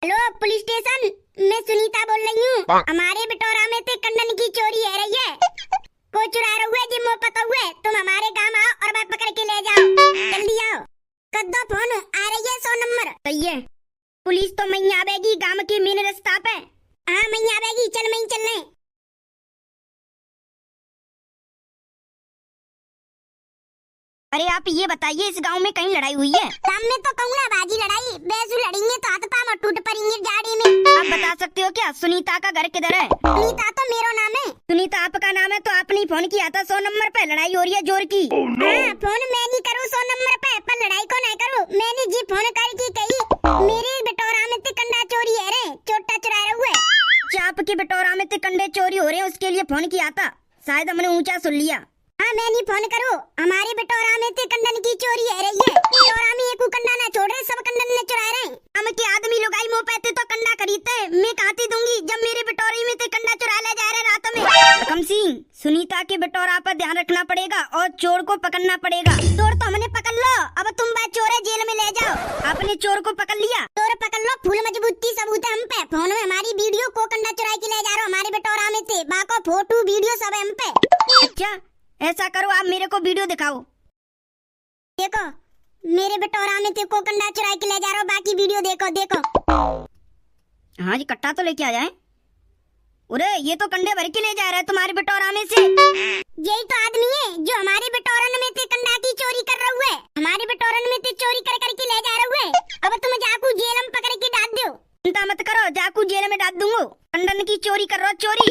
हेलो पुलिस स्टेशन, मैं सुनीता बोल रही हूँ। हमारे बिटोरा में ते कंडन की चोरी है रही है, को चुरा रहे हुए जी मो पता हुए, तुम हमारे गांव आओ और मैं पकड़ के ले जाओ, जल्दी आओ। कर दो फोन, आ रही है 100 नंबर। सही है, पुलिस तो मैं आवेगी गांव के मेन रास्ता पे। हाँ मैं आवेगी, चल मैं चलने। अरे आप ये बताइए इस गांव में कहीं लड़ाई हुई है? सामने तो कहूँ ना बाजी लड़ाई, बेसु लड़ेंगे तो हाथ पांव टूट पड़ेंगे गाड़ी में। आप बता सकते हो क्या सुनीता का घर किधर है? सुनीता तो मेरा नाम है। सुनीता आपका नाम है तो आपने फोन किया था 100 नंबर पे, लड़ाई हो रही है जोर की। oh, no. हाँ, फोन मैं नहीं करूँ 100 नंबर पे, पर लड़ाई को नहीं करूँ। मैंने जी फोन करके कही मेरे बिटोरा में ते कंडा चोरी है रे, चोटा चुरा रहे हुए। क्या आपके बिटोरा में ते कंडे चोरी हो रहे हैं उसके लिए फोन किया था? शायद हमने ऊंचा सुन लिया। हाँ मैं नहीं फोन करूँ, हमारे बिटोरा में ते कंडन की चोरी है रही है। बिटोरा में एक कंडा ना छोड़ रहे, सब कंडन ने चुरा रहे। हम के आदमी लोग आई मुँह पे तो कंडा खरीदते, मैं कहाती दूंगी जब मेरे बिटोरी में ते कंडा चुरा ले जा रहे रात में। कम सिंह, सुनीता के बिटोरा पर ध्यान रखना पड़ेगा और चोर को पकड़ना पड़ेगा। चोर तो हमने पकड़ लो, अब तुम बात चोर है जेल में ले जाओ। आपने चोर को पकड़ लिया? चोर पकड़ लो, फुल मजबूती सबूत है हम पे। फोन में हमारी वीडियो को कंडा चुरा के ले जा रहे हो हमारे बिटोरा में थे, बाको फोटो वीडियो सब हम पे। अच्छा ऐसा करो आप मेरे को वीडियो दिखाओ। देखो मेरे बिटोरा में ते को कंडा चुरा के ले जा रहा हो, बाकी वीडियो देखो। हाँ जी कट्टा तो लेके आ जाए। अरे ये तो कंडे भर के ले जा रहा है तुम्हारे बिटोरा में से। यही तो आदमी है जो हमारे बिटोरन में ते कंडा की चोरी कर रहा हुआ है, हमारे बिटोरन में ते चोरी कर ले जा रहा हुआ है। अब तुम जाकू जेल में पकड़ के डाल दो। चिंता मत करो, जाकू जेल में डाल दूंगा। कंडन की चोरी कर रहा चोरी।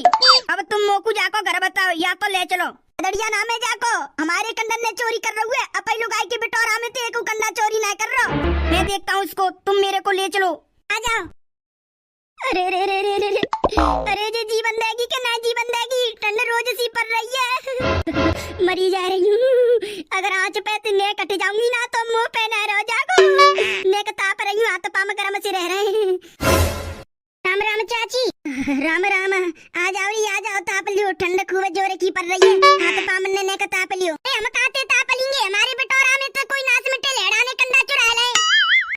अब तुम मोकू जाको घर बताओ या तो ले चलो। गदड़िया नाम है जाको, हमारे कंडन ने चोरी कर रहे हुए, अपन लोग आई के बिटोरा में ते एक कंडा चोरी ना कर रहा। मैं देखता हूँ उसको, तुम मेरे को ले चलो। आ जाओ। अरे रे रे रे रे अरे जी जीवन देगी क्या ना जीवन देगी, ठंड रोज सी पड़ रही है। मरी जा रही हूँ, अगर आँच पे तो कट जाऊंगी ना तो मुंह पे ना रह जागो। मैं ताप रही हूँ, हाथ पाँव गरम से रह रहे हैं। राम राम चाची। राम राम, आ जाओ ताप लियो, ठंड खूब जोर की पड़ रही है, हाथ पाँव ने का ताप लियो। हम कहते ताप लेंगे, हमारे बिटोरा में तो कोई नाच मिटे लेड़ा ने कंडा चुरा ले।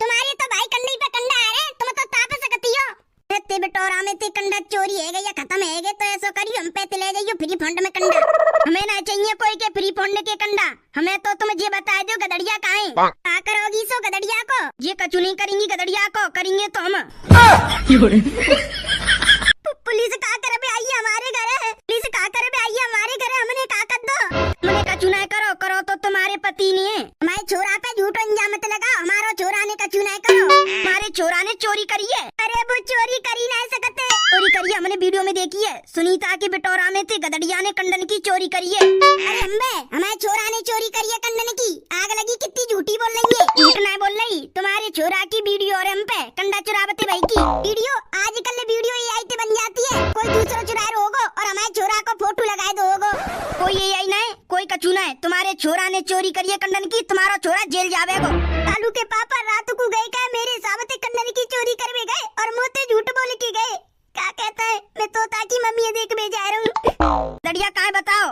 तुम्हारे तो भाई कंडी पे कंडा आ रहे, तुम तो ताप सकती हो। ते बिटोरा में ते कंडा चोरी है या खत्म है गए तो ऐसा करियो हम पे ले जाइयो फ्री फंड में कंडा। हमें ना चाहिए कोई के फ्री फंड के कंडा, हमें तो तुम ये बता दो गदड़िया कहाँ है। क्या करोगी सो गदड़िया को? ये कचू नहीं करेंगी गदड़िया को, करेंगे तो हम। पुलिस का कर बे आई हमारे घर, पुलिस का कर बे आई हमारे घर, हमने का कर दो। मैंने कछु नहीं करो, करो तो तुम्हारे पति ने हमारे छोरा पे झूठो इंजाम मत लगा, हमारा छोरा ने कछु नहीं करो, हमारे छोरा ने चोरी करी है। अरे वो चोरी करी नहीं सकते, चोरी करी है, हमने वीडियो में देखी है। सुनीता के बिटोरा में थे गदड़िया ने कंडन की चोरी करी है। अरे अम्बे हमारे छोरा ने चोरी करी है कंडन की, आग लगी, कितनी झूठी बोल रही है। झूठ नहीं बोल रही, तुम्हारे छोरा की वीडियो और हम पे कंडा चुरावते भाई की वीडियो, आजकल वीडियो एआई से बन जाती है, कोई दूसरा चुरा रहा होगा और हमारे छोरा को फोटो लगाए दो होगा। कोई एआई नहीं, कोई कछु नहीं, तुम्हारे छोरा ने चोरी करी है कंडन की, तुम्हारा छोरा जेल जावेगो। कालू के पापा रात को गए क्या मेरे सामने कंडन की चोरी करवे गए और मोते झूठ बोल के गए। क्या कहता है, मैं तोता की मम्मी देख में जा रहा हूँ। गदड़िया कहाँ बताओ,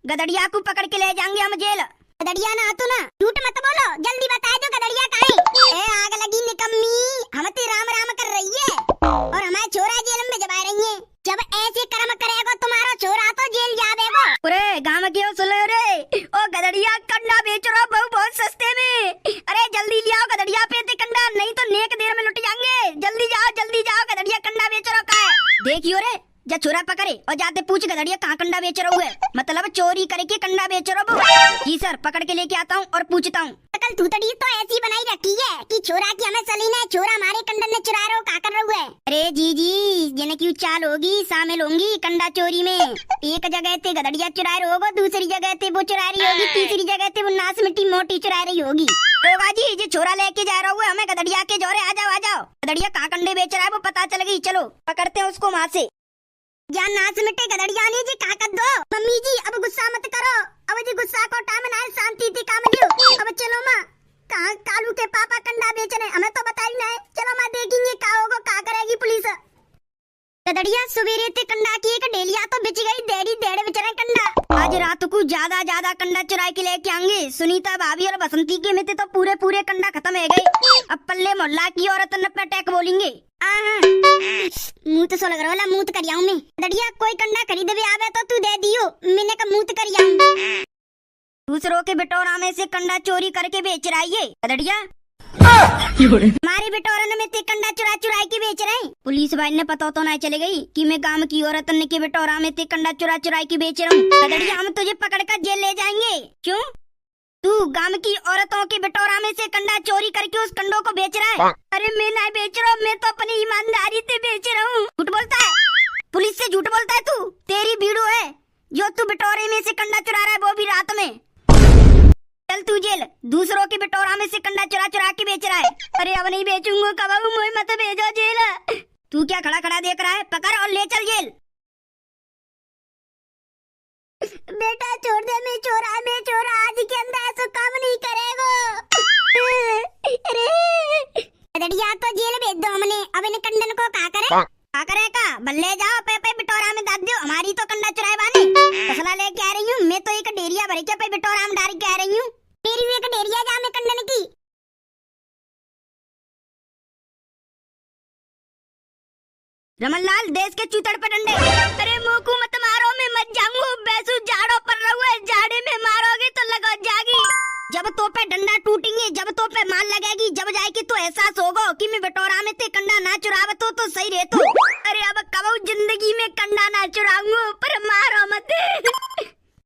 गदड़िया को पकड़ के ले जाएंगे हम जेल। गदड़िया ना तो ना झूठ मत बोलो, जल्दी बता दो गदड़िया कहाँ है। आग लगी निकम्मी, हम ते राम राम कर रही है और हमारे छोरा जेल में जमा रही है। जब ऐसे कर्म करेगा तुम्हारा छोरा तो जेल जावेगा। अरे गाँव क्यों सुनो रे, ओ गदड़िया कंडा बेच रहा बहुत सस्ते में, अरे जल्दी ले आओ गदड़िया पे ते कंडा, नहीं तो नेक देर में लुट जाएंगे। जल्दी जाओ गदड़िया कंडा बेच रहा का है। देखियो रे जा छोरा पकड़े और जाते पूछ गदड़िया कहाँ कंडा बेच रहा है, मतलब चोरी करके कंडा बेच रहा हूँ। जी सर, पकड़ के लेके आता हूँ और पूछता हूँ। कल तूतड़ी तो ऐसी बनाई रखी है कि छोरा की हमें सलीन है, छोरा हमारे कंडन ने चुरा रहा का कर रहा है। अरे जी जने की चाल होगी, शामिल होंगी कंडा चोरी में। एक जगह ते गदड़िया चुरा रहा होगा, दूसरी जगह ते वो चुरा रही होगी, तीसरी जगह ते वो नास मिट्टी मोटी चुरा रही होगी। होगा जी जो छोरा लेके जा रहा हुआ हमें गदड़िया के जोरे, आ जाओ। गदड़िया कहाँ कंडे बेच रहा है वो पता चल गई, चलो पकड़ते हैं उसको वहाँ से। या नाच मिट्टे गदड़िया ने जी का कर दो। मम्मी जी अब गुस्सा मत करो, अब जी गुस्सा को टाइम ना है, शांति से काम लियो। अब चलो माँ, कहाँ कालू के पापा कंडा बेच रहे, हमें तो बताई ना है। चलो माँ देखेंगे क्या होगा, क्या करेगी पुलिस। गदड़िया सवेरे ते कंडा की एक डेलिया तो बिच गई, डेढ़ बेचारे कंडा। आज रात को ज्यादा कंडा चुरा के लेके आएंगे। सुनीता भाभी और बसंती के में तो पूरे कंडा खत्म है गए। अब पल्ले मोहल्ला की औरत न पे अटैक बोलेंगे। मुंह तो सो लग रहा है, मुंह तो करियाऊं मैं। गदड़िया कोई कंडा खरीद भी आवे तो तू दे दियो, मैंने का मुंह तो करियाऊं। दूसरों के बिटोरा में से कंडा चोरी करके बेच रहा है ये गदड़िया। हमारे बिटोरन में ते कंडा चुरा के बेच रहे हैं। पुलिस वाले ने पता तो नहीं चले गई कि मैं गांव की औरत के बिटोरा में ते कंडा चुरा के बेच रहा हूँ। गदड़िया हम तुझे पकड़कर जेल ले जाएंगे। क्यों? तू गांव की औरतों के बिटोरा में से कंडा चोरी करके उस कंडों को बेच रहा है। अरे मैं नहीं बेच रहा हूँ, मैं तो अपनी ईमानदारी से बेच रहा हूँ। झूठ बोलता है, पुलिस से झूठ बोलता है तू। तेरी वीडियो है जो तू बिटोरे में से कंडा चुरा रहा है, वो भी रात में। चल तू जेल, दूसरों के बिटोरा में से कंडा चुरा के बेच रहा है। अरे अब नहीं बेचूंगा, कब मुझे मत भेजो जेल। तू क्या खड़ा देख रहा है, पकड़ और ले चल जेल। बेटा छोड़ दे, मैं चोरा आज के अंदर ऐसा काम नहीं करेगा। गदड़िया तो जेल भेज दो हमने, अब इन कंडन को क्या करे का बल्ले जाओ पे बिटोरा में दाद दो। हमारी तो कंडा चुराए बाने फसला लेके आ रही हूँ मैं, तो एक डेरिया भर के पे बिटोरा में डाल के आ रही हूँ। मेरी भी एक डेरिया जा मैं कंडन की। रमनलाल देश के चूतड़ पे डंडे। अरे मोकू मत मारो, मैं मत जाऊंगा। बैसू जाड़ो पर रहुए, जाड़े में मारोगे तो लगा जागी। जब तो पे डंडा टूटेंगे, जब तो पे माल लगेगी, जब जाएगी तो एहसास होगा कि मैं बिटोरा में ते कंडा ना चुरावत तो सही रहतो। अरे अब कब जिंदगी में कंडा ना चुराऊंगा, पर मारो मत।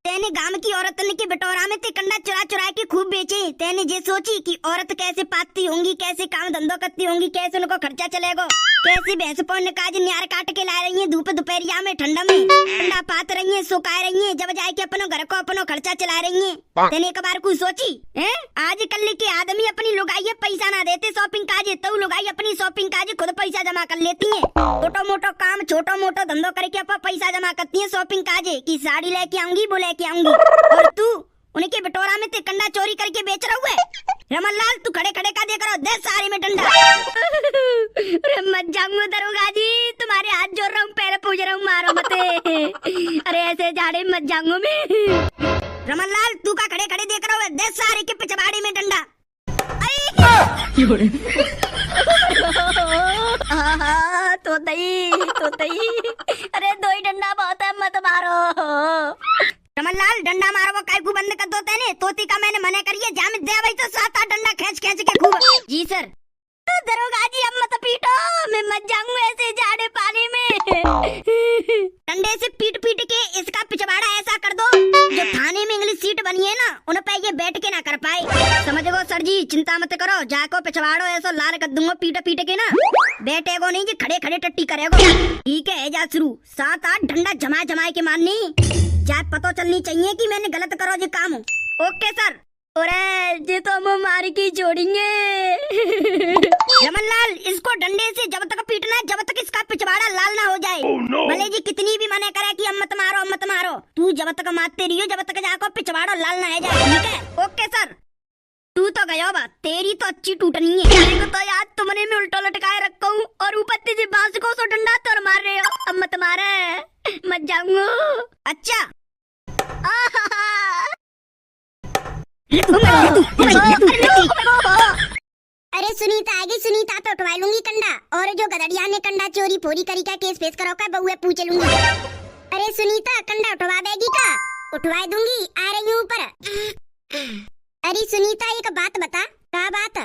तेने गांव की औरत के बिटोरा में ते कंडा चुरा के खूब बेचे। तेने ये सोची कि औरत कैसे पाती होंगी, कैसे काम धंधो करती होंगी, कैसे उनको खर्चा चलेगा, कैसी भैंस पौन काज न्यार काट के ला रही है धूप दोपहरिया में ठंडा में, ठंडा पात रही है, सुकाए रही है, जब जाके अपनो घर को अपनो खर्चा चला रही है। तेने एक बार कुछ सोची है? आज कल के आदमी अपनी लुगाई पैसा ना देते शॉपिंग काज, तो लुगाई अपनी शॉपिंग काज खुद पैसा जमा कर लेती है। छोटो मोटो काम, छोटो मोटो धंधो करके अपन पैसा जमा करती है शॉपिंग काज की साड़ी लेके आऊंगी, वो लेके आऊंगी। और तू उनके बिटोरा में ते कंडा चोरी करके बेच रहा हुआ है। रमनलाल तू खड़े का देख रहा, दे सारी में डंडा। अरे मत जाऊंगा दरोगा जी, तुम्हारे हाथ जोड़ रहा हूँ, पैर पूज रहा हूँ, मारो मत। अरे ऐसे झाड़े मत जाऊंगा मैं। रमनलाल तू का खड़े देख रहा है, दे सारे के पिछवाड़े में डंडा। तो तई अरे दो ही डंडा बहुत है, मत मारो। रमनलाल डंडा मारो वो काय को बंद कर दो। तेने तोती का मैंने मना करिए, जाम दे भाई तो 7-8 डंडा खींच के खूब। जी सर। तो दरोगा जी अब मत पीटो, मैं मत जाऊंगा ऐसे जाड़े पानी में। बेटे को नहीं जी खड़े खड़े टट्टी करेगो। ठीक है जा शुरू 7-8 डंडा जमा जमा के मारनी चाहे पता चलनी चाहिए कि मैंने गलत करो जी काम। Okay sir. अरे ये तो हम मार के छोड़ेंगे। रमनलाल इसको डंडे से जब तक पीटना जब तक इसका पिछवाड़ा लाल ना हो जाए। भले जी कितनी भी मना करे कि हम मत मारो तू जब तक मारते रहियो जब तक जाकर पिछवाड़ा लाल ना हो जाए। ठीक है ओके सर। तू तो गया बात तेरी तो अच्छी टूटनी है। मेरे को तो याद तुमने में उल्टा लटकाए रखा हूँ और ऊपर से बांस को सो डंडा तो मार रहे हो। अब मत मारे मत जाऊंगा। अच्छा अरे सुनीता आगे सुनीता पे उठवा लूंगी कंडा और जो गदड़िया ने कंडा चोरी पूरी करी का केस पेश करो का बहुए पूछ लूंगी। अरे सुनीता कंडा उठवा देगी का? उठवा दूंगी आ रही हूँ ऊपर। अरे सुनीता एक बात बता। क्या बात?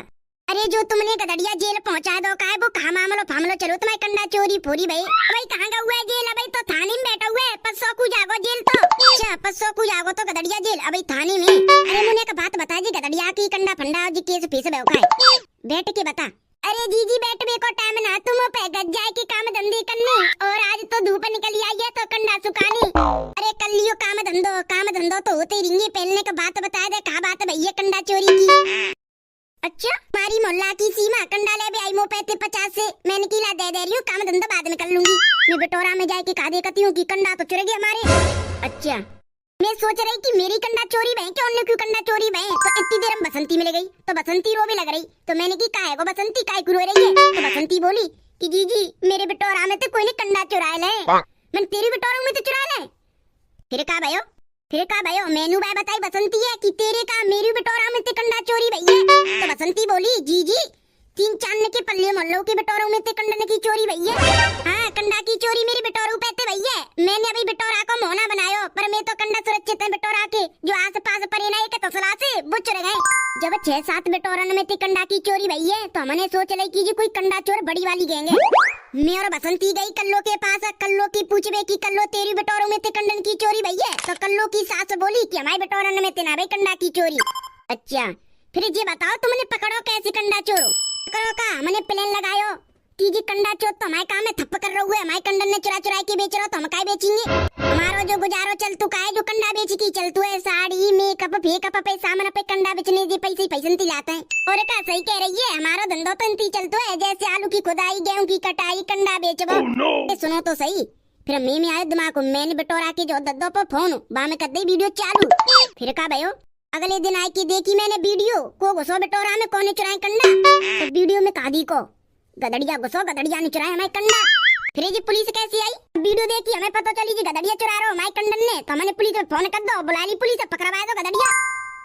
अरे जो तुमने गदड़िया जेल पहुंचा दो का है वो कहाँ मामलो फामलो चलो तुम्हारी कंडा चोरी पूरी भाई कहाँ का हुआ है जेल? अभी तो थाने में बैठा हुआ है। 500 को जागो जेल तो अच्छा 500 को जागो तो गदड़िया जेल अभी थाने में। अरे मुझे एक बात बता जी गदड़िया की कंडा फंडा जी केस फीस बेवका है बैठ के बता। अरे जीजी बैठ में को टाइम ना तुम पे गज जाए के काम धंधे करने और आज तो धूप निकली आई है तो कंडा सुखाने। अरे कर लियो काम धंधो तो होते ही रहेंगे। पहले का बात बता दे कहा बात भैया कंडा चोरी की। अच्छा मारी मोहल्ला की सीमा कंडा ले भी आई मो पैसे 50 से मैंने किला दे रही हूँ। काम धंधा बाद में कर लूंगी। मैं बिटोरा में जाके कहा देखती हूँ कि कंडा तो चुर गया हमारे। अच्छा मैं सोच रही कि मेरी कंडा चोरी बहन क्या उन्हें क्यों कंडा चोरी बहन तो इतनी देर हम बसंती मिल गई तो बसंती रो भी लग रही तो मैंने की कहा है वो बसंती काय रो रही है तो बसंती बोली कि जीजी मेरे बिटोरा में तो कोई ने कंडा चुरा ले। मैंने तेरी बिटोरा में तो चुरा ले। फिर कहा भयो मैनू भाई बताई बसंती है कि तेरे का मेरी बिटोरा में ते कंडा चोरी भई है तो बसंती बोली जीजी 3-4 के पल्ले मोहल्लों के बिटोरों में ते कंडा की चोरी भई है। हाँ कंडा की चोरी मेरी बिटोरों पे ते भई है। मैंने अभी बिटोरा को मोहना बनायो पर मैं तो कंडा सुरक्षित है बिटोरा के जो आस पास परे ना के तसला से बुच रह गए। जब 6-7 बिटोरन में ते कंडा की चोरी भई है तो हमने सोच ली कि कोई कंडा चोर बड़ी वाली गैंग है। मैं और बसंती गई कल्लो के पास। कल्लो की पूछबे की कल्लो तेरी बिटोरों में ते कंडन की चोरी भई है तो कल्लो की सास बोली कि हमारे बिटोरन में ते ना भाई कंडा की चोरी। अच्छा फिर ये बताओ तुमने पकड़ो कैसे कंडा चोर करो का? हमने प्लान लगायो कि जी कंडा चोर तो हमारे काम में थप्प कर रहा है। हमारे कंडन ने चुरा के बेच रहा तो हम काय बेचेंगे? हमारो जो गुजारो चल तू का है जो कंडा बेची की चल तू है साड़ी मेकअप फेकअप पे सामान पे कंडा बेचने दे पैसे लाते हैं। और का सही कह रही है हमारा धंधो तो इंती चलतो है जैसे आलू की खुदाई गेहूं की कटाई कंडा बेचबो। सुनो तो सही फिर मैं आयो दिमाग को मैंने बिटोरा के जो दद्दो पर फोन बा में कर दे वीडियो चालू। फिर का भयो अगले दिन आई की देखी मैंने वीडियो को घुसो बिटोरा में कौन चुराए कंडा तो वीडियो में कहा दी को गदड़िया घुसो गदड़िया ने चुराया हमारे कंडा। फिर जी पुलिस कैसी आई वीडियो देखी हमें पता चली जी गदड़िया चुरा रहा हमारे कंडन ने तो हमने पुलिस में फोन कर दो बुला ली पुलिस पकड़वा दो गदड़िया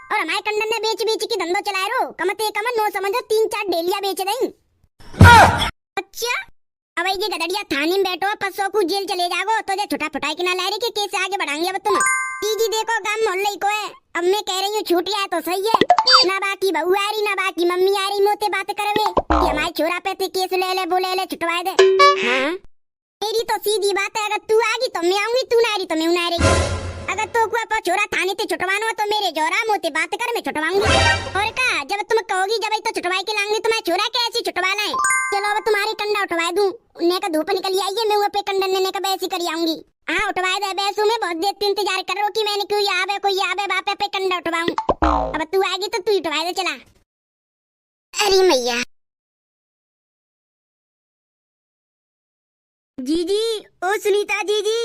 और हमारे कंडन ने बेच की धंधो चला रो कमते कम नो समझो 3-4 डेलिया बेच दई। अच्छा अब ये गदड़िया थाने में बैठो 500 को जेल चले जाओ तो जे छुटा फुटाई के ना ला रही के कैसे आगे बढ़ाएंगे अब तुम। जी देखो गांव मोहल्ले को है अब मैं कह रही हूँ छूट है तो सही है ना बाकी बहू आ रही ना बाकी मम्मी आ रही मोते बात करवे कि हमारे छोरा पे ते केस ले बोले ले छुटवा दे। हाँ मेरी तो सीधी बात है अगर तू आगी तो मैं आऊंगी तू ना आ रही तो मैं ना आ रही। अगर तो को छोरा थाने ते छुटवानो तो मेरे जोरा मोते बात कर मैं छुटवाऊंगी। और का जब तुम कहोगी जब तो छुटवाई के लाऊंगी तुम्हारे छोरा कैसी छुटवा लाए। चलो अब तुम्हारी कंडा उठवा दूं ने का धूप निकली आई है मैं वो पे कंडन ने का बैसी करी आऊंगी। हाँ उठवा दे बैसू में बहुत देर इंतजार कर रहा हूँ कि मैंने क्यों याद है कोई याद है बापे पे कंडा उठवाऊं। अब तू आएगी तो तू उठवा दे चला। अरे मैया जीजी ओ सुनीता जीजी।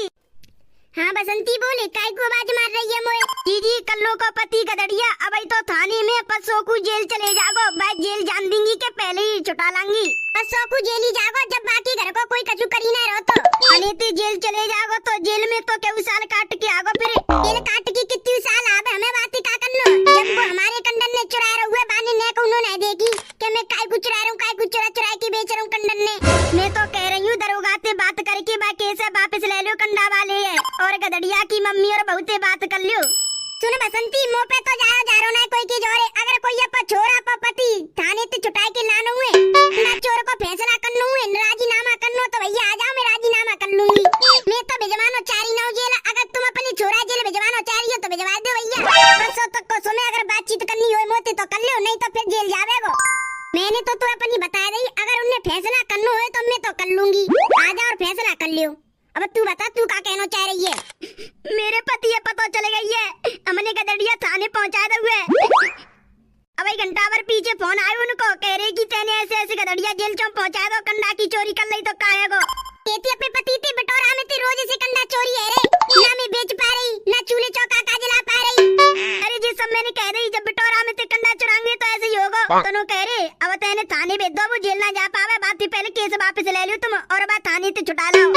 हाँ बसंती बोले काय को आवाज मार रही है मोए। जीजी कल्लो को पति गदड़िया अब तो थाने में 500 को जेल चले जागो भाई जेल जान देंगी के पहले ही छुटा लांगी। 500 को जेल ही जागो जब बाकी घर को कोई कछु करी ना रहो तो अने ते जेल चले जागो तो जेल में तो क्यों साल काट के आगो फिर जेल काट के कितनी साल आवे हमें बात का करनो जब वो हमारे कंडन ने चुरा रहे हुए बाने ने को उन्होंने देखी कि मैं काय कुछ चुरा रहा हूँ काय कुछ चुरा के बेच रहा हूँ कंडन ने। मैं तो कह रही हूँ दरोगा से बात करके बा कैसे वापस ले लो कंडा वाले है और गदड़िया की मम्मी और बहुते बात कर लियो। सुन बसंती मुंह पे तो जाओ जा रहा ना कोई की जोरे अगर कोई अपा छोरा पा पति थाने ते छुटाई के लानो हुए ना चोर को फैसला करनो हुए राजीनामा करनो तो भैया आ जाओ मैं राजीनामा कर लूंगी। मैं तो भिजवानो चारी ना जेल अगर तुम अपनी छोरा जेल भिजवानो चारी हो तो भिजवा दो भैया। परसों तक को सुने अगर बातचीत करनी हो मोते तो कर लो नहीं तो फिर जेल जावेगो। मैंने तो अपनी बता दी अगर उन्हें फैसला करना हो तो मैं तो कर लूंगी, आजा और फैसला कर लियो। अब तू बता, तू क्या कहना चाह रही है? मेरे पति ये पता चल गई है, हमने गदड़िया थाने पहुंचा दे हुए। अब एक घंटा भर पीछे फोन आयो उनको, कह रहे कि तेने ऐसे ऐसे गदड़िया जेल चौक पहुंचा दो, कंडा की चोरी कर ली तो काहेगो। कहती अपने पति ते बटोरा में ते रोज से कंडा चोरी है रे, ना मैं बेच पा रही, ना चूल्हे चौका का जला पा रही। अरे जी सब मैंने कह रही, जब बटोरा में ते कंडा चुराएंगे तो ऐसे ही होगा। तो नो कह रहे अब तेने थाने भेज दो, वो जेल ना जा पावे, बात पहले केस वापस ले लियो तुम और बात थाने ते छुटा लाओ।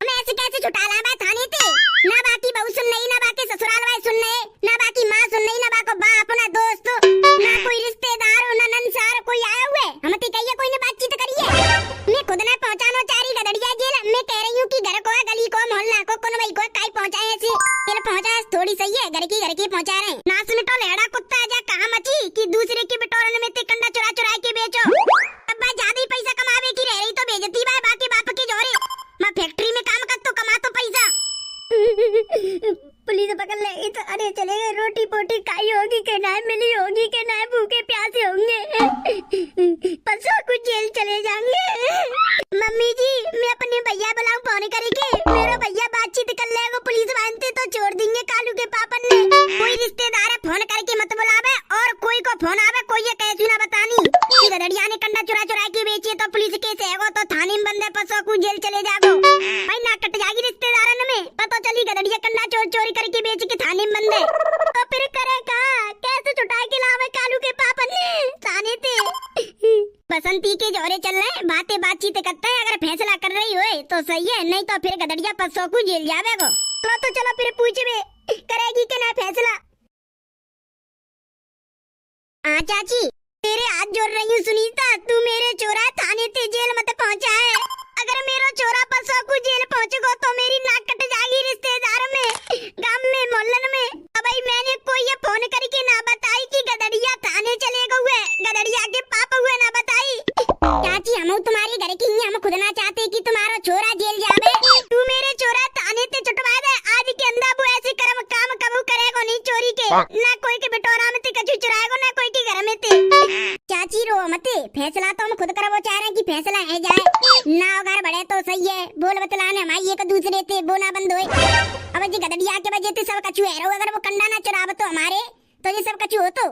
मैं ऐसे कैसे छुटा ला बा थाने ते? ना बाकी बहू सुन नहीं, ना बाकी ससुराल वाले सुन नहीं, ना बाकी माँ सुन नहीं, ना बाको बाप ना दोस्त, ना कोई रिश्तेदार हो, ना नंसार कोई आया हुए। हम ते कहिए कोई ने बातचीत करिए। मैं खुद ना पहुंचानो चाह रही गदड़िया जेल, मैं कह रही हूँ कि घर को गली को मोहल्ला को कोन भाई को काई पहुंचाए ऐसे। तेरे पहुंचा थोड़ी सही है, घर की पहुंचा रहे। नास में तो लेड़ा कुत्ता जा कहाँ मची कि दूसरे के बिटोरन में ते कंडा चुरा चुरा के बेचो। अब ज्यादा ही पैसा कमावे की रह रही तो बेइज्जती बा बाकी बाप के जोरे। मैं फैक्ट्री में काम कर तो कमा तो पैसा। पुलिस पकड़ ले तो अरे चलेगा, रोटी पोटी खाई होगी के ना मिली होगी के ना भूखे प्यासे होंगे, परसों कुछ जेल चले जाएंगे। मम्मी जी मैं अपने भैया बुलाऊं फोन करके, मेरा भैया बातचीत कर लेगा, पुलिस मानते तो छोड़ देंगे कालू के पापन ने। कोई रिश्तेदार है फोन करके मत बुलावे, और कोई को फोन आवे कोई ये कैसी ना बतानी कि गदड़िया ने कंडा चुरा चुरा के बेची तो पुलिस केस है तो थाने में बंदे, परसों कुछ जेल चले जागो। भाई ना कट जाएगी रिश्तेदारन में, पता चली गदड़िया कंडा चोरी करके बेच के थाने में बंदे, तो फिर करेगा कैसे छुटा के लावे कालू के पापन ने थाने ते। बसंती के जोरे चल रहे बातें बातचीत करते हैं, अगर फैसला कर रही हो तो सही है, नहीं तो फिर गदड़िया परसों को जेल जावेगो। तो चलो फिर पूछे करेगी के ना फैसला। हाँ चाची तेरे हाथ जोड़ रही हूँ सुनीता, तू मेरे चोरा थाने ते जेल मत पहुँचा है। अगर मेरा चोरा परसों को जेल पहुँचेगो तो मेरी नाक कट जाएगी रिश्तेदार में, गांव में मोहल्लन में। अब भाई मैंने कोई ये फोन करके ना बताई कि गदड़िया थाने चले गए, गदड़िया के पाप हुए ना बताई। चाची हम तुम्हारे घर की ही, हम खुद ना चाहते कि तुम्हारा छोरा जेल जावे। तू मेरे चोरा थाने ते छुटवा दे, आज के अंदर वो ऐसे कर्म काम कबू करेगो नहीं चोरी के, ना कोई के बिटोरा में ते कछु चुराएगो, ना कोई के घर में ते। चाची रो मते, फैसला तो हम खुद करवो चाह रहे हैं कि फैसला है जाए ना, घर बड़े तो सही है, बोल बतलाने हमारी एक दूसरे ते बोना बंद होए। अब जी गदड़िया के वजह से सब कछु है, अगर वो कंडा ना चुराव तो हमारे तो ये सब कछु हो तो।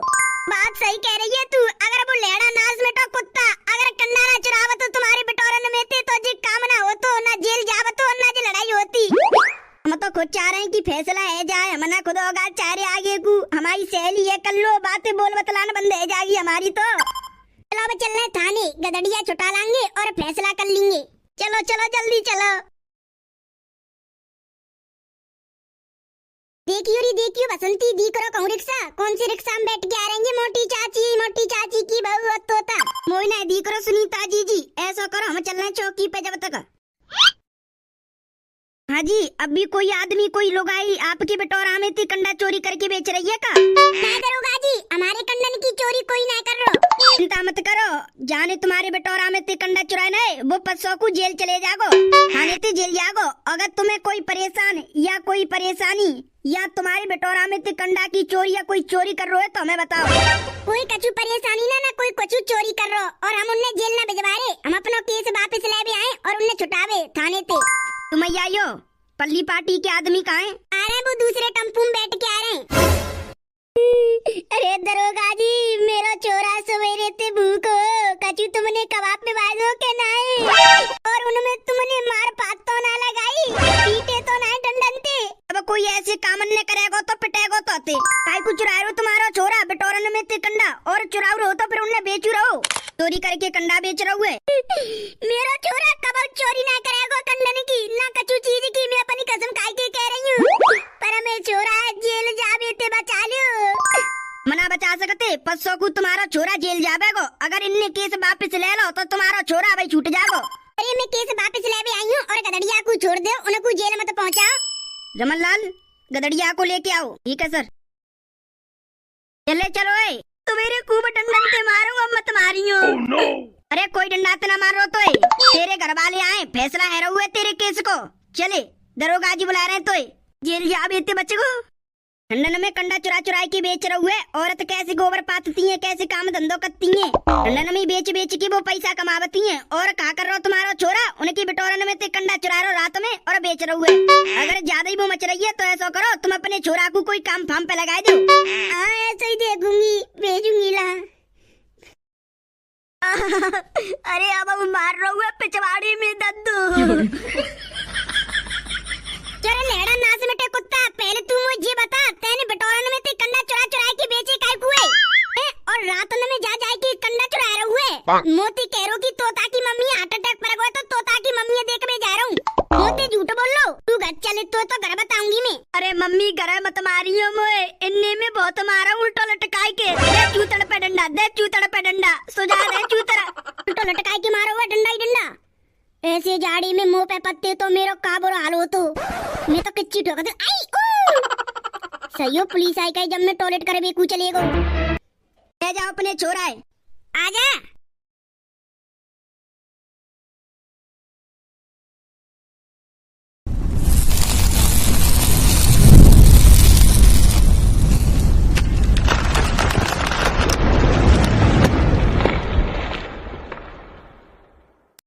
बात सही कह रही है तू, अगर वो लेड़ा नाज में तो कुत्ता अगर कंडा ना चुराव तो तुम्हारे बिटोरन में थे तो जी काम ना हो तो, ना जेल जाव तो, ना जी लड़ाई होती। हम तो खुद चाह रहे हैं कि फैसला है जाए, हम ना खुद होगा चाह रहे आगे को, हमारी सहेली है कर लो बातें बोल बतलाना बंद है जाएगी हमारी तो। चलो अब चल रहे थाने, गदड़िया छुटा लाएंगे और फैसला कर लेंगे। चलो चलो जल्दी चलो। देखियो बसंती दी करो कहूँ रिक्शा, कौन सी रिक्शा में बैठ के आ रहेंगे? मोटी चाची की बहू तोता मोइना दी करो सुनीता जी ऐसा करो हम चल रहे चौकी पे जब तक। हाँ जी अभी कोई आदमी कोई लोग आई आपके बिटोरा में थी कंडा चोरी करके बेच रही है का? नहीं करोगा जी, हमारे कंडन की चोरी कोई ना कर रो। चिंता मत करो, जाने तुम्हारे बिटोरा में थी कंडा चुराए नहीं, वो परसों को जेल चले जागो, थाने ते जेल जागो। अगर तुम्हें कोई परेशान या कोई परेशानी या तुम्हारे बिटोरा में थी कंडा की चोरी या कोई चोरी कर रहे हो तो हमें बताओ। कोई कछु परेशानी ना कोई कछु चोरी कर रहो और हम उन्हें जेल न भिजवाए, हम अपना केस वापस ले भी आए और उन्हें छुटावे थाने ते। तुम आइयो, पल्ली पार्टी के आदमी कहाँ हैं? आ रहे हैं, वो दूसरे टम्पू में बैठ के आ रहे हैं। अरे दरोगा जी मेरा चोरा सवेरे ते भूखो कछु तुमने कबाब में बाजो के नाए और उनमें तुमने मार पात तो ना लगाई, पीटे तो ना डंडन ते। अब कोई ऐसे काम न करेगो तो पिटेगो तो ते। काय को चुरा रहो तुम्हारा छोरा बिटोरन में ते कंडा और चुराव रहो तो फिर उन्हें बेचू रहो, चोरी करके कंडा बेच रहो है। मेरा छोरा कब चोरी ना करेगो कंडन की ना कछु चीज की, मैं अपनी कसम खाई के कह रही हूँ। पर मैं छोरा जेल जावे ते बचा लियो। मना बचा सकते, परसों को तुम्हारा छोरा जेल जावेगो, अगर इनने केस वापस ले लो तो तुम्हारा छोरा भाई छूट जागो। अरे मैं केस वापस ले भी आई हूँ और गदड़िया को छोड़ दो, उनको जेल मत पहुँचाओ। रमनलाल गदड़िया को लेके आओ। ठीक है सर। चले चलो तो मेरे खूब डंडन से मारूंगा, मत मारियो। no. अरे कोई डंडा तो ना मारो तो तेरे घर वाले आए, फैसला है हुए तेरे केस को। चले दरोगा जी बुला रहे तो जेल जा बेते बच्चे को। ठंडन में कंडा चुरा चुरा के बेच रहे है। औरत कैसे गोबर पातती है, कैसे काम धंधो करती है, ठंडन में बेच बेच के वो पैसा कमावती है। और कहा कर रहा तुम्हारा छोरा, उनकी बिटोरन में ते कंडा चुरा रहो रात में और बेच रहे है। अगर ज्यादा ही वो मच रही है तो ऐसा करो, तुम अपने छोरा को कोई काम फार्म पे लगा दो। ऐसा ही देखूंगी, भेजूंगी ला। अरे अब मार रहा हूँ पिछवाड़ी में दद्दू। चल लेड़ा नाच में कुत्ता, पहले तू मुझे बता, तेने बिटोरन में ते कंडा चुरा चुरा के बेचे काय कुए और रात में जा के कंडा चुरा रहे हुए। मोती कह रो की तोता की मम्मी हार्ट अटैक पर गए तो तोता की मम्मी देख में जा रहा हूँ। मोती झूठ बोल लो, तू घर चले तो घर बताऊंगी मैं। अरे मम्मी घर मत मारियो मोए, इन्ने में बहुत मारा उल्टो लटकाई के। दे चूतड़ पे डंडा, दे चूतड़ पे डंडा, सुझा दे चूतड़ा। उल्टो लटकाई के मारो हुआ डंडा ही डंडा। ऐसे जाड़ी में मुंह पे पत्ते तो मेरा का बुरा हाल हो। तो मैं तो कच्ची ठोक दे। सही हो, पुलिस आई कहीं जब मैं टॉयलेट करे बेकू चलेगो। ले जाओ अपने छोरा है, आजा।